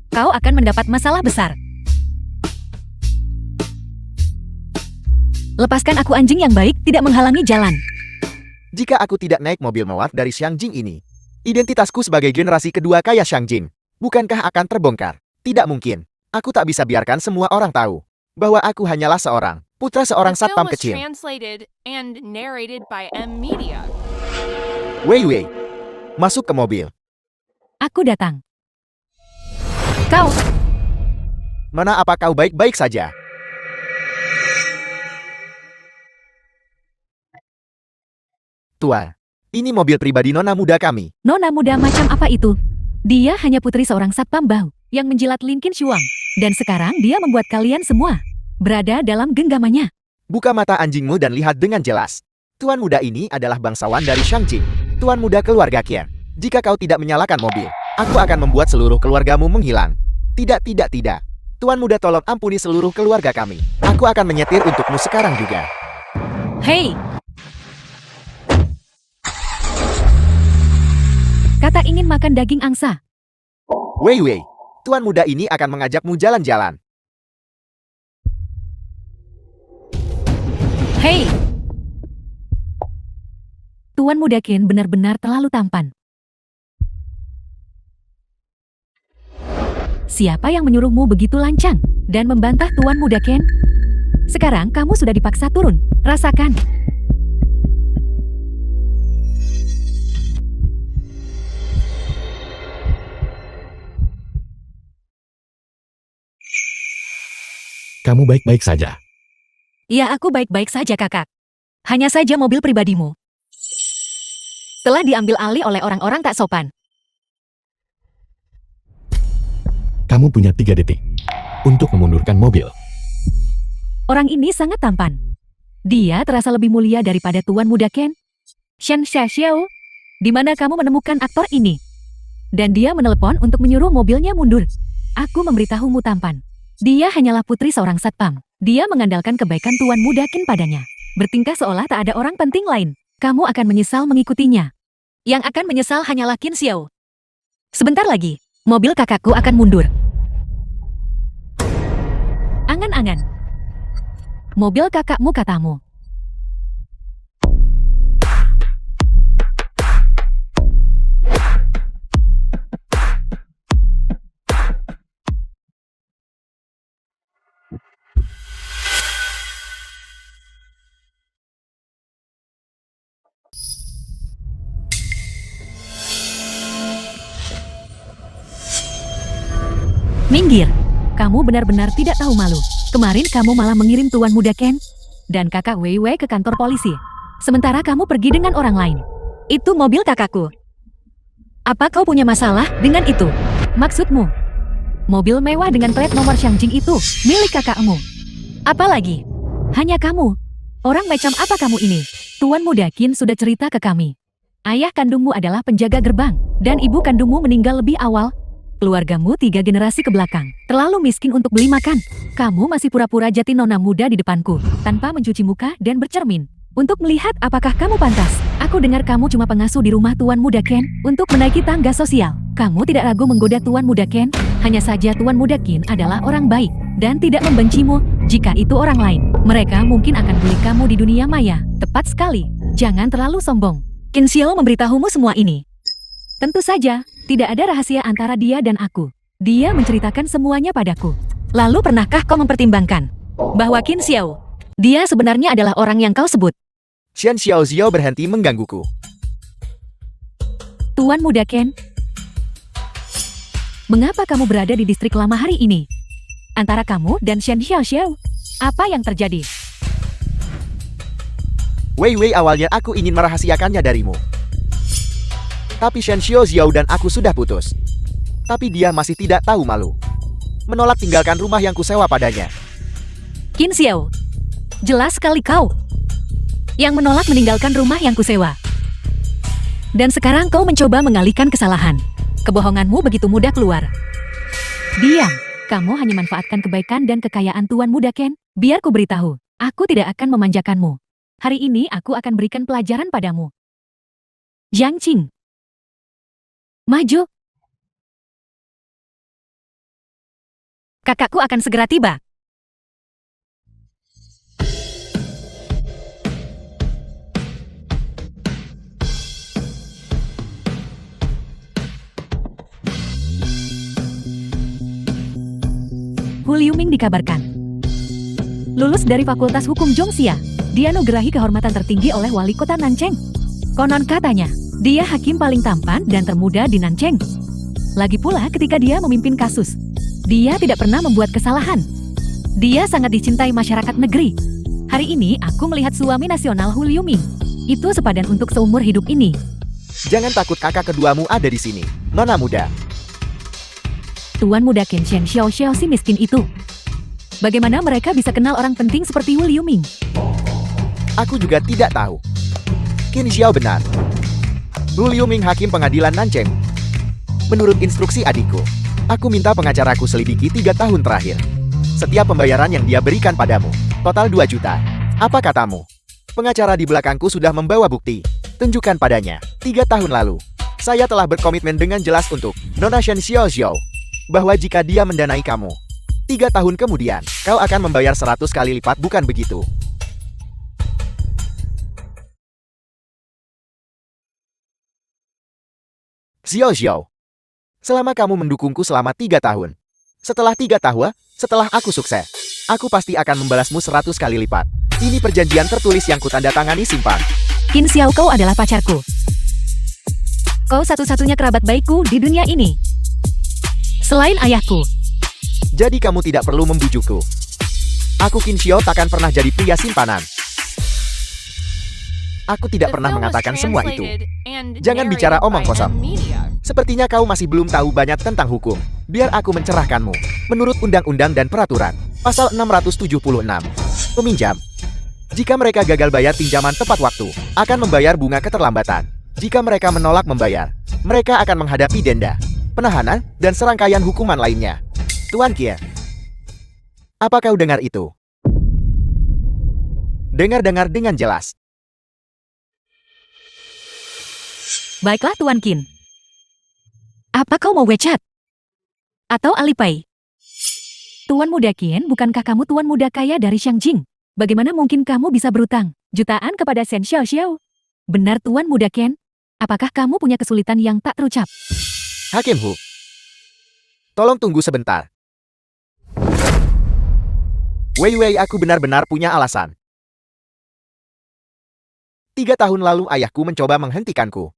kau akan mendapat masalah besar. Lepaskan aku, anjing yang baik tidak menghalangi jalan. Jika aku tidak naik mobil mewah dari Xiangjing ini, identitasku sebagai generasi kedua kaya Xiangjing, bukankah akan terbongkar? Tidak mungkin. Aku tak bisa biarkan semua orang tahu bahwa aku hanyalah seorang putra seorang satpam kecil. Wei Wei, masuk ke mobil. Aku datang. Kau, Mana apa kau baik-baik saja? Tua, ini mobil pribadi nona muda kami. nona muda macam apa itu? Dia hanya putri seorang satpam bau yang menjilat Lin Qinshuang. Dan sekarang dia membuat kalian semua berada dalam genggamannya. Buka mata anjingmu dan lihat dengan jelas. Tuan muda ini adalah bangsawan dari Xiangjing. Tuan muda keluarga Qian. Jika kau tidak menyalakan mobil, aku akan membuat seluruh keluargamu menghilang. Tidak. Tuan muda, tolong ampuni seluruh keluarga kami. Aku akan menyetir untukmu sekarang juga. Hei! Kata ingin makan daging angsa. Wei Wei, tuan muda ini akan mengajakmu jalan-jalan. Hei! Tuan muda Qin benar-benar terlalu tampan. Siapa yang menyuruhmu begitu lancang dan membantah Tuan muda Qin? Sekarang kamu sudah dipaksa turun. Rasakan. Kamu baik-baik saja. Ya, aku baik-baik saja, kakak. Hanya saja mobil pribadimu telah diambil alih oleh orang-orang tak sopan. Kamu punya 3 detik untuk memundurkan mobil. Orang ini sangat tampan. Dia terasa lebih mulia daripada Tuan muda Qin. Shen Xiaoxiao, di mana kamu menemukan aktor ini? Dan dia menelepon untuk menyuruh mobilnya mundur. Aku memberitahumu, tampan. Dia hanyalah putri seorang satpam. Dia mengandalkan kebaikan Tuan muda Qin padanya. Bertingkah seolah tak ada orang penting lain. Kamu akan menyesal mengikutinya. Yang akan menyesal hanyalah Qin Xiao. Sebentar lagi, mobil kakakku akan mundur. Angan-angan. Mobil kakakmu, katamu. Minggir. Kamu benar-benar tidak tahu malu. Kemarin kamu malah mengirim Tuan muda Qin dan kakak Wei Wei ke kantor polisi. Sementara kamu pergi dengan orang lain. Itu mobil kakakku. Apa kau punya masalah dengan itu? Maksudmu, mobil mewah dengan plat nomor Xiangjing itu milik kakakmu. Apalagi, hanya kamu. Orang macam apa kamu ini? Tuan muda Qin sudah cerita ke kami. Ayah kandungmu adalah penjaga gerbang, dan ibu kandungmu meninggal lebih awal. Keluargamu 3 generasi ke belakang. Terlalu miskin untuk beli makan. Kamu masih pura-pura jati nona muda di depanku, tanpa mencuci muka dan bercermin. Untuk melihat apakah kamu pantas. Aku dengar kamu cuma pengasuh di rumah Tuan muda Qin untuk menaiki tangga sosial. Kamu tidak ragu menggoda Tuan muda Qin. Hanya saja Tuan muda Qin adalah orang baik dan tidak membencimu. Jika itu orang lain, mereka mungkin akan beli kamu di dunia maya. Tepat sekali. Jangan terlalu sombong. Qin Xiao memberitahumu semua ini. Tentu saja, tidak ada rahasia antara dia dan aku. Dia menceritakan semuanya padaku. Lalu pernahkah kau mempertimbangkan bahwa Qin Xiao, dia sebenarnya adalah orang yang kau sebut? Shen Xiaoxiao berhenti menggangguku. Tuan muda Qin, mengapa kamu berada di distrik lama hari ini? Antara kamu dan Shen Xiaoxiao, apa yang terjadi? Wei Wei, awalnya aku ingin merahasiakannya darimu. Tapi Shen Xiaoxiao dan aku sudah putus. Tapi dia masih tidak tahu malu. Menolak tinggalkan rumah yang kusewa padanya. Qin Xiao, jelas sekali kau yang menolak meninggalkan rumah yang kusewa. Dan sekarang kau mencoba mengalihkan kesalahan. Kebohonganmu begitu mudah keluar. Diam, kamu hanya manfaatkan kebaikan dan kekayaan Tuan muda Qin. Biar ku beritahu, Aku tidak akan memanjakanmu. Hari ini aku akan berikan pelajaran padamu. Jiang Qing. Maju. Kakakku akan segera tiba. Hu Liuming dikabarkan lulus dari Fakultas Hukum Zhongxia. Dianugerahi kehormatan tertinggi oleh wali kota Nancheng. Konon katanya, dia hakim paling tampan dan termuda di Nancheng. Lagi pula ketika dia memimpin kasus, dia tidak pernah membuat kesalahan. Dia sangat dicintai masyarakat negeri. Hari ini aku melihat suami nasional Hu Liuming. Itu sepadan untuk seumur hidup ini. Jangan takut, kakak keduamu ada di sini, nona muda. Tuan muda Qin Shen Xiao Xiao si miskin itu. Bagaimana mereka bisa kenal orang penting seperti Hu Liuming? Aku juga tidak tahu. Qin Xiao benar. Hu Liuming hakim pengadilan Nancheng. Menurut instruksi adikku, aku minta pengacaraku selidiki 3 tahun terakhir. Setiap pembayaran yang dia berikan padamu, total 2 juta. Apa katamu? Pengacara di belakangku sudah membawa bukti. Tunjukkan padanya. 3 tahun lalu, saya telah berkomitmen dengan jelas untuk Nona Shen Xiao Xiao bahwa jika dia mendanai kamu, 3 tahun kemudian, kau akan membayar 100 kali lipat, bukan begitu? Xiao Xiao, selama kamu mendukungku selama 3 tahun, setelah 3 tahun, setelah aku sukses, aku pasti akan membalasmu 100 kali lipat. Ini perjanjian tertulis yang kutandatangani, simpan. Qin Xiao, kau adalah pacarku. Kau satu-satunya kerabat baikku di dunia ini. Selain ayahku. Jadi kamu tidak perlu membujukku. Aku Qin Xiao takkan pernah jadi pria simpanan. Aku tidak pernah mengatakan semua itu. Jangan bicara omong kosong. Sepertinya kau masih belum tahu banyak tentang hukum. Biar aku mencerahkanmu. Menurut undang-undang dan peraturan, pasal 676, peminjam, jika mereka gagal bayar pinjaman tepat waktu, akan membayar bunga keterlambatan. Jika mereka menolak membayar, mereka akan menghadapi denda, penahanan, dan serangkaian hukuman lainnya. Tuan Kia, apa kau dengar itu? Dengar-dengar dengan jelas. Baiklah Tuan Qin. Apa kau mau WeChat? Atau Alipay? Tuan muda Qin, bukankah kamu tuan muda kaya dari Shangjing? Bagaimana mungkin kamu bisa berutang jutaan kepada Shen Xiao Xiao? Benar Tuan muda Qin? Apakah kamu punya kesulitan yang tak terucap? Hakim Hu, tolong tunggu sebentar. Wei, aku benar-benar punya alasan. 3 tahun lalu ayahku mencoba menghentikanku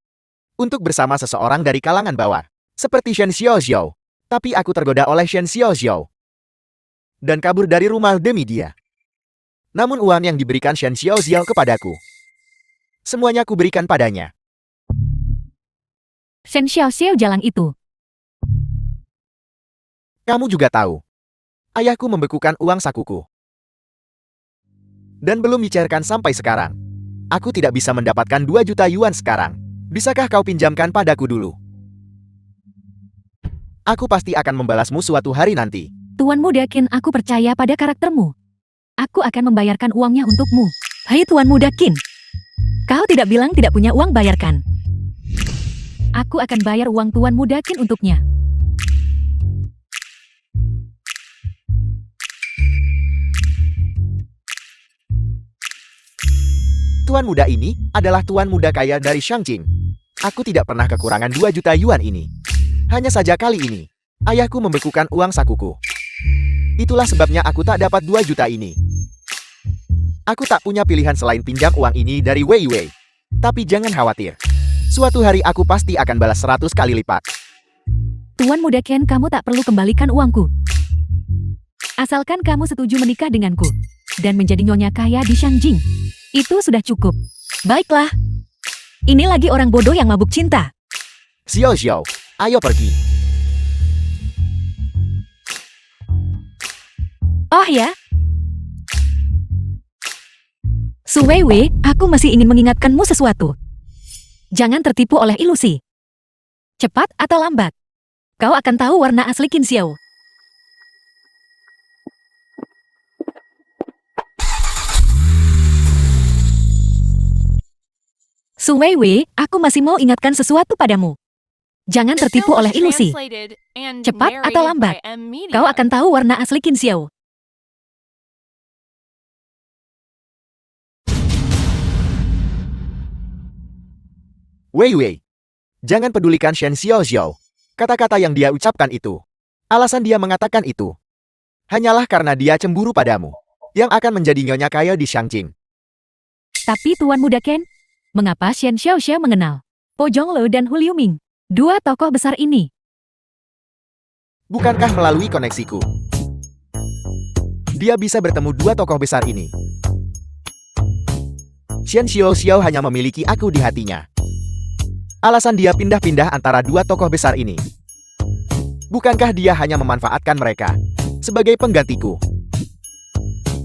untuk bersama seseorang dari kalangan bawah, seperti Shen Xiao Xiao. Tapi aku tergoda oleh Shen Xiao Xiao dan kabur dari rumah demi dia. Namun uang yang diberikan Shen Xiao Xiao kepadaku, semuanya aku berikan padanya. Shen Xiao Xiao jalang itu. Kamu juga tahu, ayahku membekukan uang sakuku. Dan belum dicairkan sampai sekarang. Aku tidak bisa mendapatkan 2 juta yuan sekarang. Bisakah kau pinjamkan padaku dulu? Aku pasti akan membalasmu suatu hari nanti. Tuan muda Qin, aku percaya pada karaktermu. Aku akan membayarkan uangnya untukmu. Hai Tuan muda Qin. Kau tidak bilang tidak punya uang, bayarkan. Aku akan bayar uang Tuan muda Qin untuknya. Tuan muda ini adalah tuan muda kaya dari Shangjing. Aku tidak pernah kekurangan 2 juta yuan ini. Hanya saja kali ini, ayahku membekukan uang sakuku. Itulah sebabnya aku tak dapat 2 juta ini. Aku tak punya pilihan selain pinjam uang ini dari Wei. Tapi jangan khawatir. Suatu hari aku pasti akan balas 100 kali lipat. Tuan muda Qin, kamu tak perlu kembalikan uangku. Asalkan kamu setuju menikah denganku dan menjadi nyonya kaya di Shangjing. Itu sudah cukup. Baiklah. Ini lagi orang bodoh yang mabuk cinta. Xiao Xiao, ayo pergi. Oh ya? Su Weiwei, aku masih ingin mengingatkanmu sesuatu. Jangan tertipu oleh ilusi. Cepat atau lambat, kau akan tahu warna asli Qin Xiao. Su Weiwei, aku masih mau ingatkan sesuatu padamu. Jangan tertipu oleh ilusi. Cepat atau lambat, kau akan tahu warna asli Qin Xiao. Wei Wei. Jangan pedulikan Shen Xiaoxiao. Kata-kata yang dia ucapkan itu. Alasan dia mengatakan itu. Hanyalah karena dia cemburu padamu. Yang akan menjadi nyonya kaya di Shangqing. Tapi Tuan Muda Ken, mengapa Shen Xiaoxia mengenal Po Zhonglu dan Hu Liuming, dua tokoh besar ini? Bukankah melalui koneksiku? Dia bisa bertemu dua tokoh besar ini. Shen Xiaoxiao hanya memiliki aku di hatinya. Alasan dia pindah-pindah antara dua tokoh besar ini. Bukankah dia hanya memanfaatkan mereka sebagai penggantiku?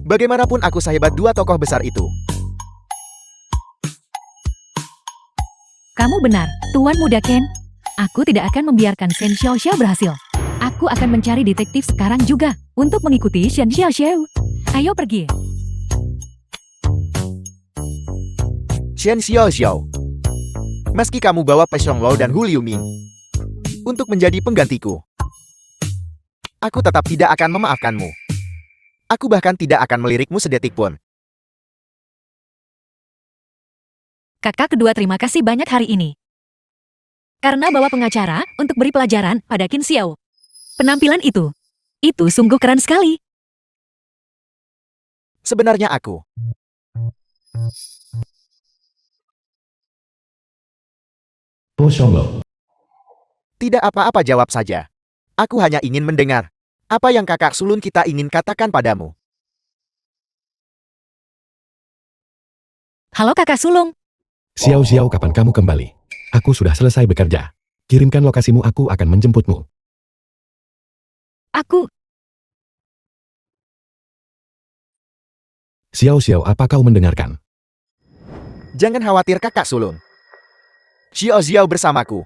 Bagaimanapun aku sehebat dua tokoh besar itu. Kamu benar, Tuan Muda Ken. Aku tidak akan membiarkan Shen Xiaoxia berhasil. Aku akan mencari detektif sekarang juga untuk mengikuti Shen Xiaoxiao. Ayo pergi. Shen Xiaoxiao. Meski kamu bawa Pe Zhonglu dan Hu Liuming untuk menjadi penggantiku, aku tetap tidak akan memaafkanmu. Aku bahkan tidak akan melirikmu sedetik pun. Kakak kedua terima kasih banyak hari ini. Karena bawa pengacara untuk beri pelajaran pada Qin Xiao. Penampilan itu sungguh keren sekali. Sebenarnya aku Po Zhonglu. tidak apa-apa, jawab saja. Aku hanya ingin mendengar apa yang kakak sulung kita ingin katakan padamu. Halo kakak sulung. Xiao, kapan kamu kembali? Aku sudah selesai bekerja. Kirimkan lokasimu, aku akan menjemputmu. Aku, Xiao, apa kau mendengarkan? Jangan khawatir kakak sulung. Xiao bersamaku.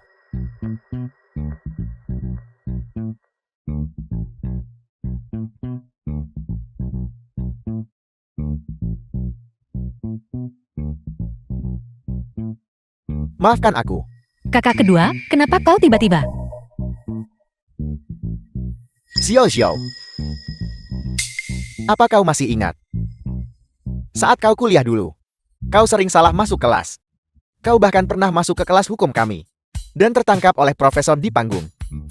Maafkan aku. kakak kedua, kenapa kau tiba-tiba? Xiao. Apa kau masih ingat? Saat kau kuliah dulu, kau sering salah masuk kelas. Kau bahkan pernah masuk ke kelas hukum kami dan tertangkap oleh profesor di panggung.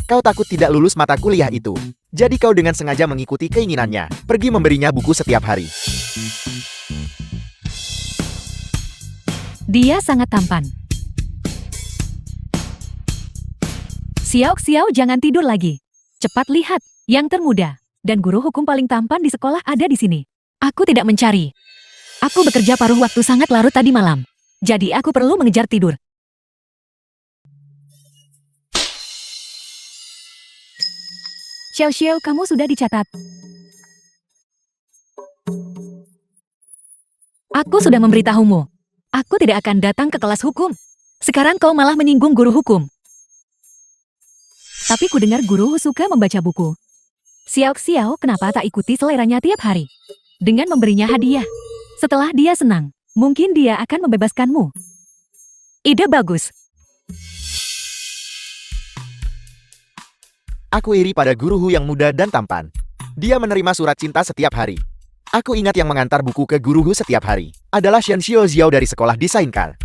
Kau takut tidak lulus mata kuliah itu. Jadi kau dengan sengaja mengikuti keinginannya, pergi memberinya buku setiap hari. Dia sangat tampan. Xiao, jangan tidur lagi. Cepat lihat, yang termuda dan guru hukum paling tampan di sekolah ada di sini. Aku tidak mencari. Aku bekerja paruh waktu sangat larut tadi malam. Jadi aku perlu mengejar tidur. Xiao, kamu sudah dicatat. Aku sudah memberitahumu. Aku tidak akan datang ke kelas hukum. Sekarang kau malah menyinggung guru hukum. Tapi ku dengar guru suka membaca buku. Xiao, kenapa tak ikuti seleranya tiap hari? Dengan memberinya hadiah. Setelah dia senang, mungkin dia akan membebaskanmu. Ide bagus. Aku iri pada guru Hu yang muda dan tampan. Dia menerima surat cinta setiap hari. Aku ingat yang mengantar buku ke guru Hu setiap hari adalah Shen Xiaoxiao dari sekolah desain car.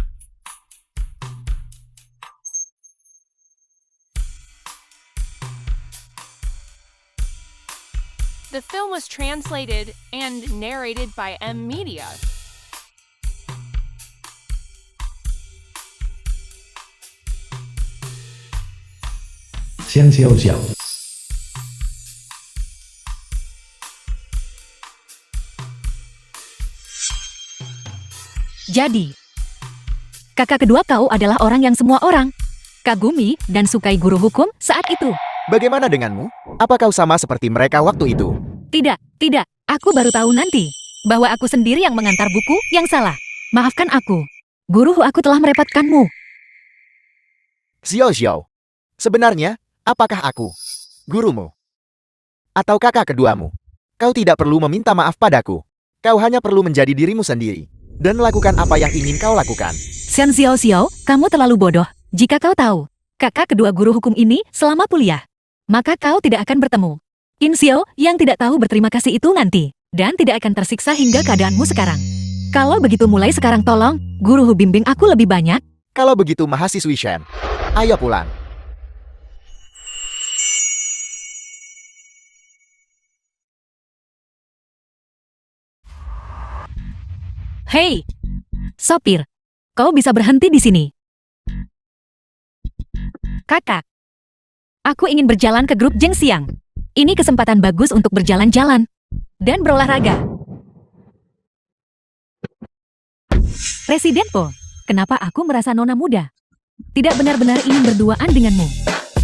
The film was translated and narrated by M Media. Shen Xiaoxiao. Jadi, kakak kedua kau adalah orang yang semua orang kagumi dan sukai guru hukum saat itu. Bagaimana denganmu? Apa kau sama seperti mereka waktu itu? Tidak. Aku baru tahu nanti bahwa aku sendiri yang mengantar buku yang salah. Maafkan aku. Guru aku telah merepotkanmu. Xiao, sebenarnya, apakah aku gurumu? Atau kakak keduamu? Kau tidak perlu meminta maaf padaku. Kau hanya perlu menjadi dirimu sendiri. dan lakukan apa yang ingin kau lakukan. Shen Xiao, kamu terlalu bodoh. Jika kau tahu, kakak kedua guru hukum ini selama kuliah, maka kau tidak akan bertemu Qin Xiao yang tidak tahu berterima kasih itu nanti, dan tidak akan tersiksa hingga keadaanmu sekarang. Kalau begitu mulai sekarang tolong, guru Hu bimbing aku lebih banyak. Kalau begitu mahasiswi Shen, ayo pulang. Hei, sopir, kau bisa berhenti di sini. Kakak, aku ingin berjalan ke grup Zhengxiang. Ini kesempatan bagus untuk berjalan-jalan dan berolahraga. Presiden Po, kenapa aku merasa nona muda? Tidak benar-benar ingin berduaan denganmu.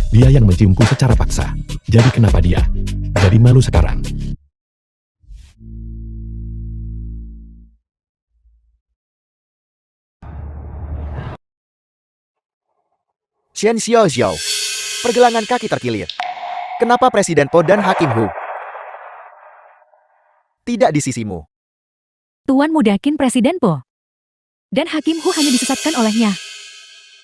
Dia yang menciumku secara paksa. Jadi kenapa dia? Jadi malu sekarang. Shen Xiao, pergelangan kaki terkilir. Kenapa Presiden Po dan Hakim Hu tidak di sisimu? Tuan muda Qin Presiden Po dan Hakim Hu hanya disesatkan olehnya.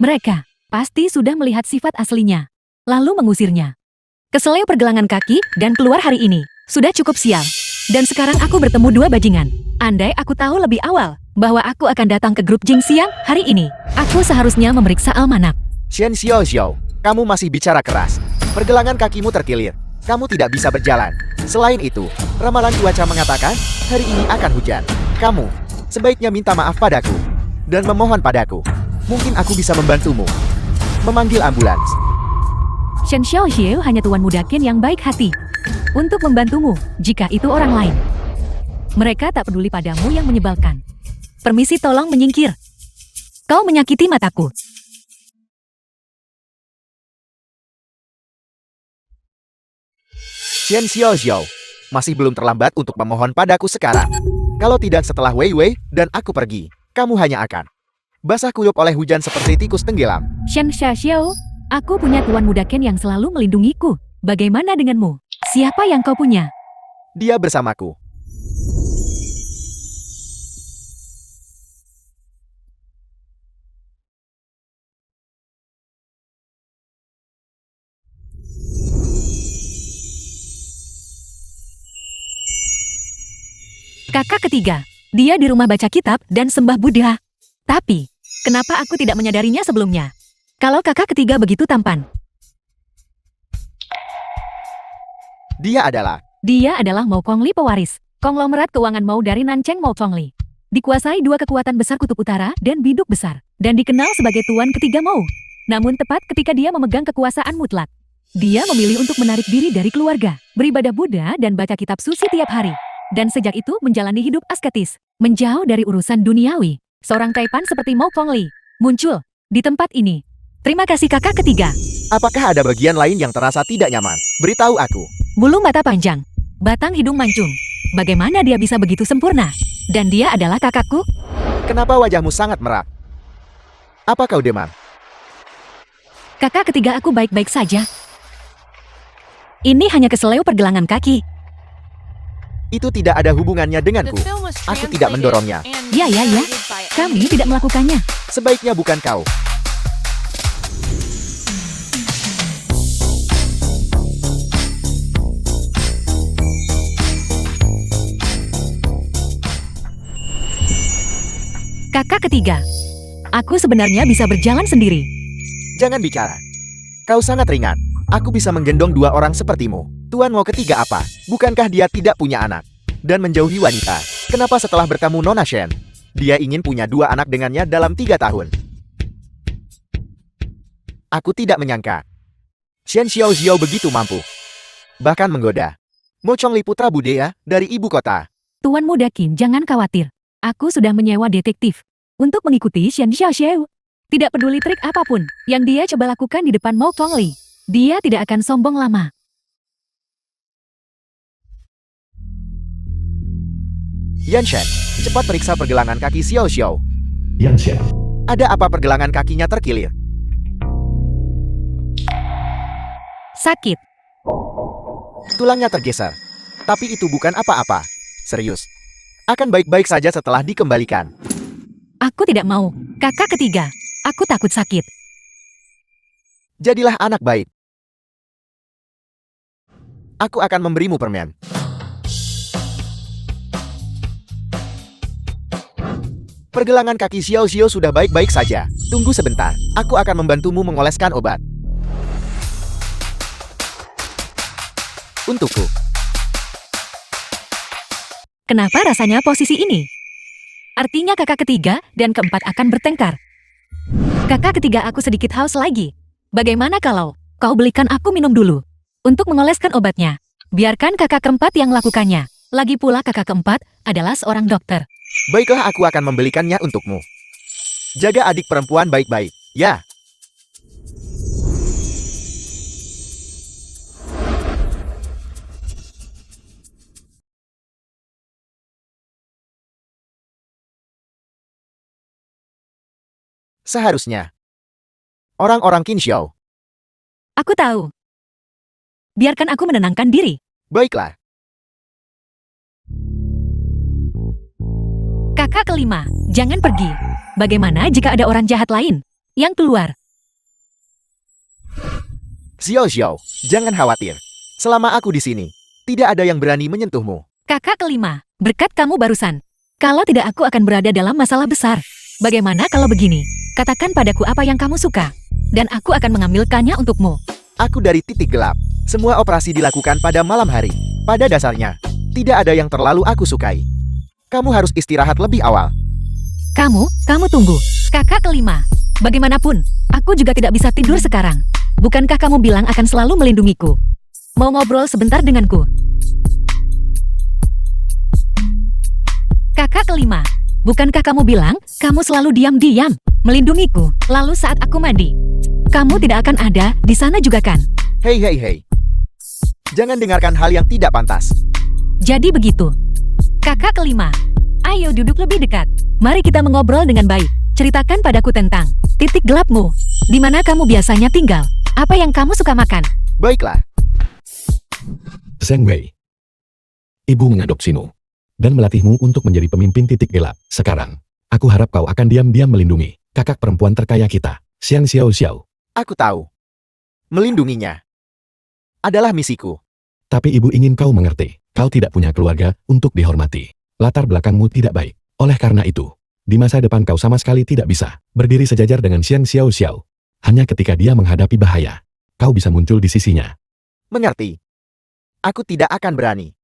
Mereka pasti sudah melihat sifat aslinya, lalu mengusirnya. Keseleo pergelangan kaki dan keluar hari ini. Sudah cukup sial. Dan sekarang aku bertemu dua bajingan. Andai aku tahu lebih awal bahwa aku akan datang ke grup Zhengxiang hari ini, aku seharusnya memeriksa almanak. Shen Xiao, kamu masih bicara keras. Pergelangan kakimu terkilir. Kamu tidak bisa berjalan. Selain itu, ramalan cuaca mengatakan hari ini akan hujan. Kamu sebaiknya minta maaf padaku dan memohon padaku. Mungkin aku bisa membantumu. Memanggil ambulans. Shen Xiao hanya tuan muda Qin yang baik hati untuk membantumu jika itu orang lain. Mereka tak peduli padamu yang menyebalkan. Permisi, tolong menyingkir. Kau menyakiti mataku. Shen Xiao, masih belum terlambat untuk memohon padaku sekarang. Kalau tidak setelah Wei Wei dan aku pergi, kamu hanya akan basah kuyup oleh hujan seperti tikus tenggelam. Shen Xiao, aku punya tuan muda Qin yang selalu melindungiku. Bagaimana denganmu? Siapa yang kau punya? Dia bersamaku. Kakak ketiga, dia di rumah baca kitab dan sembah Buddha. Tapi, kenapa aku tidak menyadarinya sebelumnya? Kalau kakak ketiga begitu tampan. Dia adalah Mou Kongli pewaris, konglomerat keuangan Mou dari Nancheng Mou Kongli. Dikuasai dua kekuatan besar kutub utara dan biduk besar, dan dikenal sebagai tuan ketiga Mou. Namun tepat ketika dia memegang kekuasaan mutlak, dia memilih untuk menarik diri dari keluarga, beribadah Buddha dan baca kitab suci tiap hari. Dan sejak itu menjalani hidup asketis, menjauh dari urusan duniawi. Seorang taipan seperti Mou Kongli muncul di tempat ini. Terima kasih kakak ketiga. Apakah ada bagian lain yang terasa tidak nyaman? Beritahu aku. Bulu mata panjang, batang hidung mancung. Bagaimana dia bisa begitu sempurna? Dan dia adalah kakakku? Kenapa wajahmu sangat merak? Apa kau demam? Kakak ketiga, aku baik-baik saja. Ini hanya keseleo pergelangan kaki. Itu tidak ada hubungannya The denganku. film was Aku tidak translated mendorongnya. and Ya. narrated by Kami M. tidak melakukannya. Sebaiknya bukan kau. Kakak ketiga, aku sebenarnya bisa berjalan sendiri. Jangan bicara. Kau sangat ringan. Aku bisa menggendong dua orang sepertimu. Tuan mau ketiga apa? Bukankah dia tidak punya anak? Dan menjauhi wanita. Kenapa setelah bertemu Nona Shen, dia ingin punya dua anak dengannya dalam 3 tahun? Aku tidak menyangka Shen Xiao begitu mampu. Bahkan menggoda Mo Chongli putra budaya dari ibu kota. Tuan muda Qin, jangan khawatir. Aku sudah menyewa detektif untuk mengikuti Shen Xiao. Tidak peduli trik apapun yang dia coba lakukan di depan Mou Kongli, dia tidak akan sombong lama. Yan Shen, cepat periksa pergelangan kaki Xiao. Yan Shen, Ada apa pergelangan kakinya terkilir? Sakit. Tulangnya tergeser. Tapi itu bukan apa-apa. Serius. Akan baik-baik saja setelah dikembalikan. Aku tidak mau. Kakak ketiga, aku takut sakit. Jadilah anak baik. Aku akan memberimu permen. Pergelangan kaki Xiao Xiao sudah baik-baik saja. Tunggu sebentar, aku akan membantumu mengoleskan obat. Untukku. Kenapa rasanya posisi ini? Artinya kakak ketiga dan keempat akan bertengkar. Kakak ketiga, aku sedikit haus lagi. Bagaimana kalau kau belikan aku minum dulu? Untuk mengoleskan obatnya. Biarkan kakak keempat yang lakukannya. Lagi pula kakak keempat adalah seorang dokter. Baiklah, aku akan membelikannya untukmu. Jaga adik perempuan baik-baik, ya. Seharusnya. Orang-orang Qinxiao. Aku tahu. Biarkan aku menenangkan diri. Baiklah. Kakak kelima, jangan pergi. Bagaimana jika ada orang jahat lain yang keluar? Xiao Xiao, jangan khawatir. Selama aku di sini, tidak ada yang berani menyentuhmu. Kakak kelima, berkat kamu barusan. Kalau tidak, aku akan berada dalam masalah besar. Bagaimana kalau begini? Katakan padaku apa yang kamu suka, dan aku akan mengambilkannya untukmu. Aku dari titik gelap. Semua operasi dilakukan pada malam hari. Pada dasarnya, tidak ada yang terlalu aku sukai. Kamu harus istirahat lebih awal. Kamu tunggu. Kakak kelima, bagaimanapun, aku juga tidak bisa tidur sekarang. Bukankah kamu bilang akan selalu melindungiku? Mau ngobrol sebentar denganku? Kakak kelima, bukankah kamu bilang kamu selalu diam-diam melindungiku? Lalu saat aku mandi, kamu tidak akan ada di sana juga kan? Hei hei hei. Jangan dengarkan hal yang tidak pantas. Jadi begitu. Kakak kelima, ayo duduk lebih dekat. Mari kita mengobrol dengan baik. Ceritakan padaku tentang titik gelapmu. Di mana kamu biasanya tinggal? Apa yang kamu suka makan? Baiklah. Zheng Wei. Ibu mengadopsimu dan melatihmu untuk menjadi pemimpin titik gelap. Sekarang, aku harap kau akan diam-diam melindungi kakak perempuan terkaya kita, Xiang Xiao Xiao. Aku tahu. Melindunginya adalah misiku. Tapi ibu ingin kau mengerti, kau tidak punya keluarga untuk dihormati. Latar belakangmu tidak baik. Oleh karena itu, di masa depan kau sama sekali tidak bisa berdiri sejajar dengan Xiang Xiao Xiao. Hanya ketika dia menghadapi bahaya, kau bisa muncul di sisinya. Mengerti? Aku tidak akan berani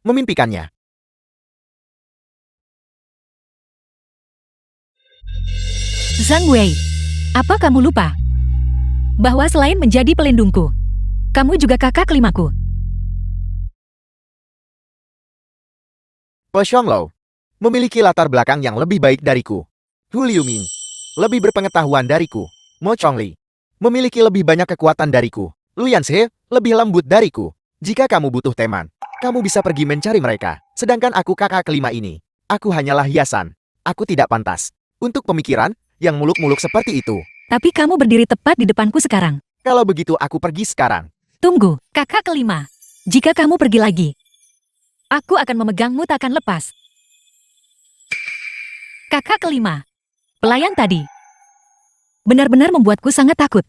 memimpikannya. Zhang Wei, apa kamu lupa bahwa selain menjadi pelindungku, kamu juga kakak kelimaku? Po Xionglo memiliki latar belakang yang lebih baik dariku. Hu Liuming lebih berpengetahuan dariku. Mo Chongli memiliki lebih banyak kekuatan dariku. Lu Yanse lebih lembut dariku. Jika kamu butuh teman, kamu bisa pergi mencari mereka. Sedangkan aku kakak kelima ini, aku hanyalah hiasan. Aku tidak pantas untuk pemikiran yang muluk-muluk seperti itu. Tapi kamu berdiri tepat di depanku sekarang. Kalau begitu aku pergi sekarang. Tunggu, kakak kelima. Jika kamu pergi lagi, aku akan memegangmu takkan lepas. Kakak kelima, pelayan tadi benar-benar membuatku sangat takut.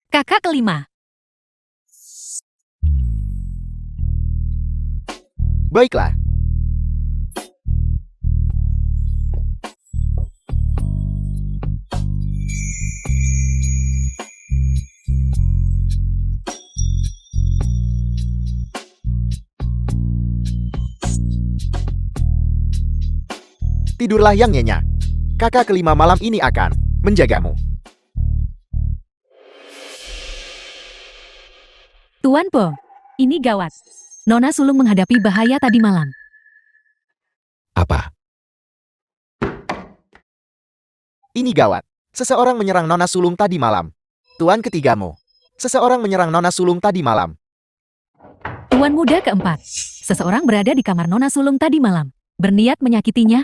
Kakak kelima, Baiklah. Tidurlah yang nyenyak. Kakak kelima malam ini akan menjagamu. Tuan Po, ini gawat. Nona sulung menghadapi bahaya tadi malam. Apa? Ini gawat. Seseorang menyerang Nona sulung tadi malam. Tuan ketigamu. Seseorang menyerang Nona sulung tadi malam. Tuan muda keempat, seseorang berada di kamar Nona sulung tadi malam. Berniat menyakitinya.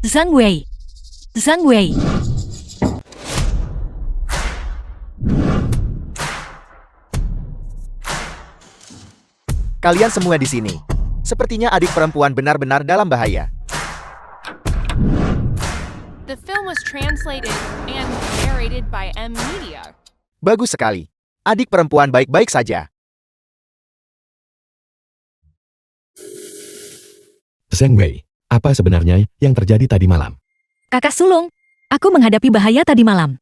Zhang Wei. Zhang Wei. Kalian semua di sini. Sepertinya adik perempuan benar-benar dalam bahaya. The film was translated and narrated by M Media. Bagus sekali. Adik perempuan baik-baik saja. Zheng Wei, apa sebenarnya yang terjadi tadi malam? Kakak sulung, aku menghadapi bahaya tadi malam.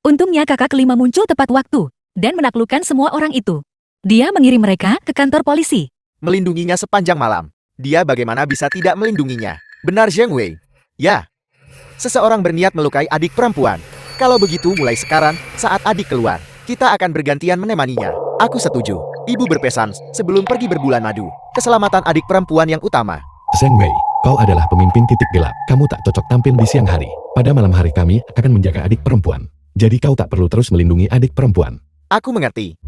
Untungnya kakak kelima muncul tepat waktu dan menaklukkan semua orang itu. Dia mengirim mereka ke kantor polisi. Melindunginya sepanjang malam. Dia bagaimana bisa tidak melindunginya? Benar Zheng Wei. Ya. Seseorang berniat melukai adik perempuan. Kalau begitu mulai sekarang, saat adik keluar, kita akan bergantian menemaninya. Aku setuju. Ibu berpesan sebelum pergi berbulan madu. Keselamatan adik perempuan yang utama. Zheng Wei, kau adalah pemimpin titik gelap. Kamu tak cocok tampil di siang hari. Pada malam hari kami akan menjaga adik perempuan. Jadi kau tak perlu terus melindungi adik perempuan. Aku mengerti.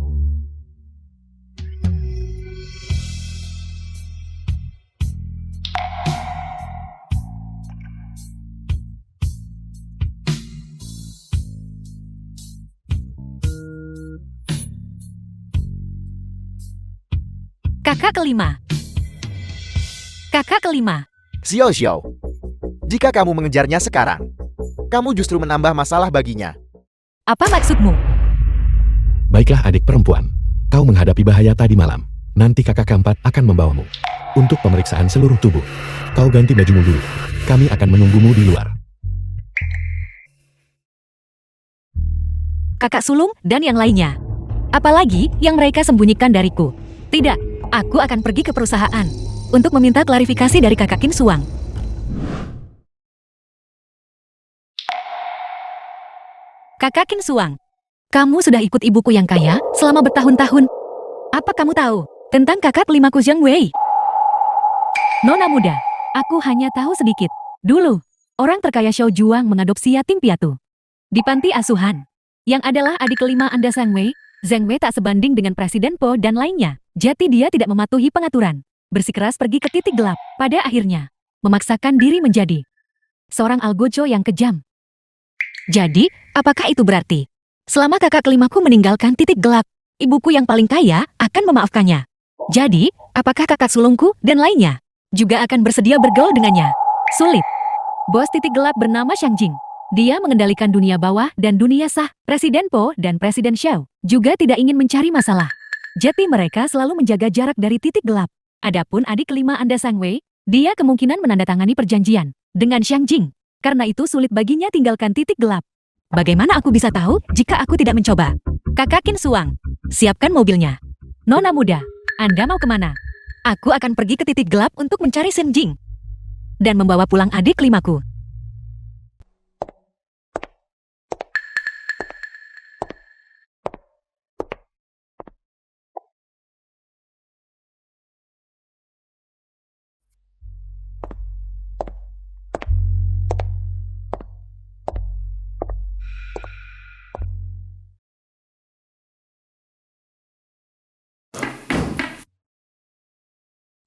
Kakak kelima. Kakak kelima. Xiao Xiao. Jika kamu mengejarnya sekarang, kamu justru menambah masalah baginya. Apa maksudmu? Baiklah adik perempuan. Kau menghadapi bahaya tadi malam. Nanti kakak keempat akan membawamu. Untuk pemeriksaan seluruh tubuh. Kau ganti bajumu dulu. Kami akan menunggumu di luar. Kakak sulung dan yang lainnya. Apalagi yang mereka sembunyikan dariku. Tidak. Aku akan pergi ke perusahaan untuk meminta klarifikasi dari kakak Qin Suang. Kakak Qin Suang, kamu sudah ikut ibuku yang kaya selama bertahun-tahun. Apa kamu tahu tentang kakak kelimaku Zheng Wei? Nona muda, aku hanya tahu sedikit. Dulu, orang terkaya Xiao Juang mengadopsi yatim piatu di panti asuhan, yang adalah adik kelima Anda Zheng Wei. Zheng Wei tak sebanding dengan Presiden Po dan lainnya. Jadi dia tidak mematuhi pengaturan. Bersikeras pergi ke titik gelap. Pada akhirnya, memaksakan diri menjadi seorang algojo yang kejam. Jadi, apakah itu berarti? Selama kakak kelimaku meninggalkan titik gelap, ibuku yang paling kaya akan memaafkannya. Jadi, apakah kakak sulungku dan lainnya juga akan bersedia bergaul dengannya? Sulit. Bos titik gelap bernama Shang Jing. Dia mengendalikan dunia bawah dan dunia sah. Presiden Po dan Presiden Xiao juga tidak ingin mencari masalah. Jadi mereka selalu menjaga jarak dari titik gelap. Adapun adik kelima Anda Zheng Wei, dia kemungkinan menandatangani perjanjian dengan Shang Jing. Karena itu sulit baginya tinggalkan titik gelap. Bagaimana aku bisa tahu jika aku tidak mencoba? Kakak Qin Suang, siapkan mobilnya. Nona muda, Anda mau kemana? Aku akan pergi ke titik gelap untuk mencari Shang Jing dan membawa pulang adik kelimaku.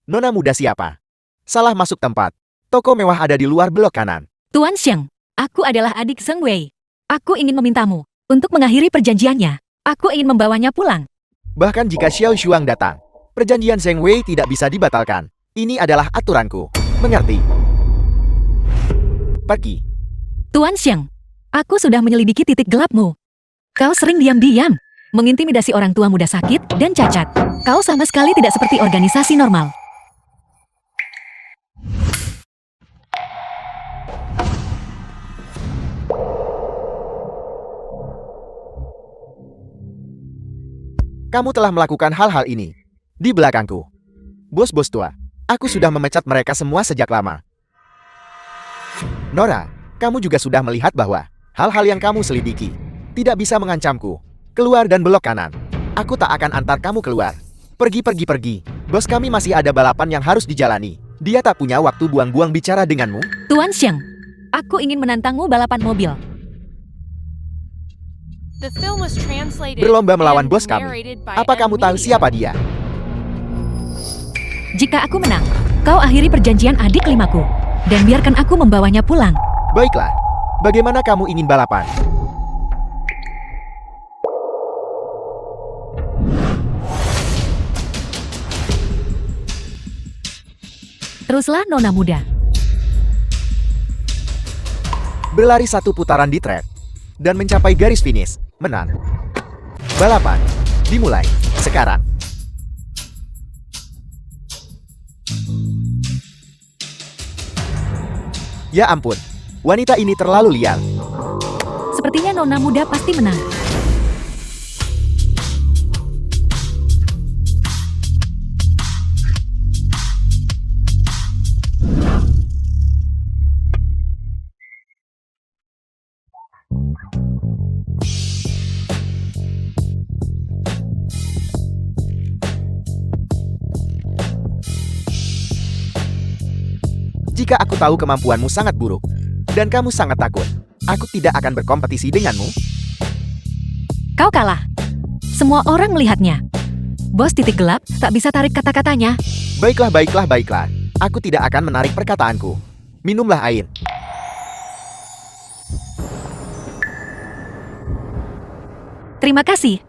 Nona muda siapa? Salah masuk tempat. Toko mewah ada di luar blok kanan. Tuan Xiang, aku adalah adik Zheng Wei. Aku ingin memintamu untuk mengakhiri perjanjiannya. Aku ingin membawanya pulang. Bahkan jika Xiao Shuang datang, perjanjian Zheng Wei tidak bisa dibatalkan. Ini adalah aturanku. Mengerti? Pergi. Tuan Xiang, aku sudah menyelidiki titik gelapmu. Kau sering diam-diam, mengintimidasi orang tua muda sakit dan cacat. Kau sama sekali tidak seperti organisasi normal. Kamu telah melakukan hal-hal ini di belakangku. Bos-bos tua, aku sudah memecat mereka semua sejak lama. Nora, kamu juga sudah melihat bahwa hal-hal yang kamu selidiki tidak bisa mengancamku. Keluar dan belok kanan. Aku tak akan antar kamu keluar. Pergi. Bos kami masih ada balapan yang harus dijalani. Dia tak punya waktu buang-buang bicara denganmu. Tuan Xiang, aku ingin menantangmu balapan mobil. The film was translated Berlomba melawan and bos kami. narrated by Apa M kamu tahu Media. siapa dia? Jika aku menang, kau akhiri perjanjian adik kelimaku. Dan biarkan aku membawanya pulang. Baiklah. Bagaimana kamu ingin balapan? Teruslah nona muda. Berlari 1 putaran di track dan mencapai garis finish. Menang. Balapan dimulai sekarang. Ya ampun, wanita ini terlalu liar. Sepertinya nona muda pasti menang. Jika aku tahu kemampuanmu sangat buruk, dan kamu sangat takut, aku tidak akan berkompetisi denganmu. Kau kalah. Semua orang melihatnya. Bos titik gelap tak bisa tarik kata-katanya. Baiklah, baiklah, baiklah. Aku tidak akan menarik perkataanku. Minumlah air. Terima kasih.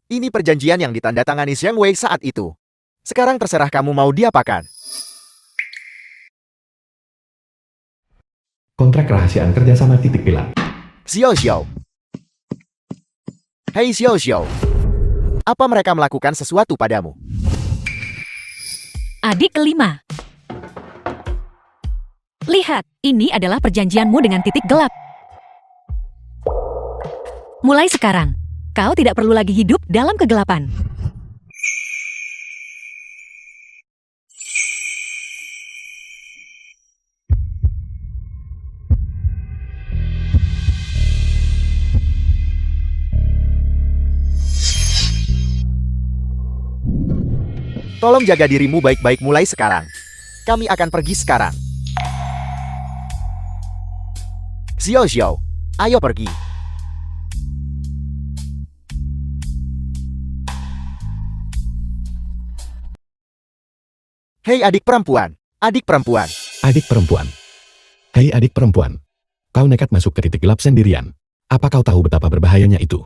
Ini perjanjian yang ditandatangani Zhang Wei saat itu. Sekarang terserah kamu mau diapakan. Kontrak rahasiaan kerjasama titik gelap. Xiao Xiao. Hei Xiao Xiao. Apa mereka melakukan sesuatu padamu? Adik kelima. Lihat, ini adalah perjanjianmu dengan titik gelap. Mulai sekarang, kau tidak perlu lagi hidup dalam kegelapan. Tolong jaga dirimu baik-baik mulai sekarang. Kami akan pergi sekarang. Xiao Xiao, ayo pergi. Hei adik perempuan, adik perempuan. Adik perempuan. Hei adik perempuan. Kau nekat masuk ke titik gelap sendirian. Apa kau tahu betapa berbahayanya itu?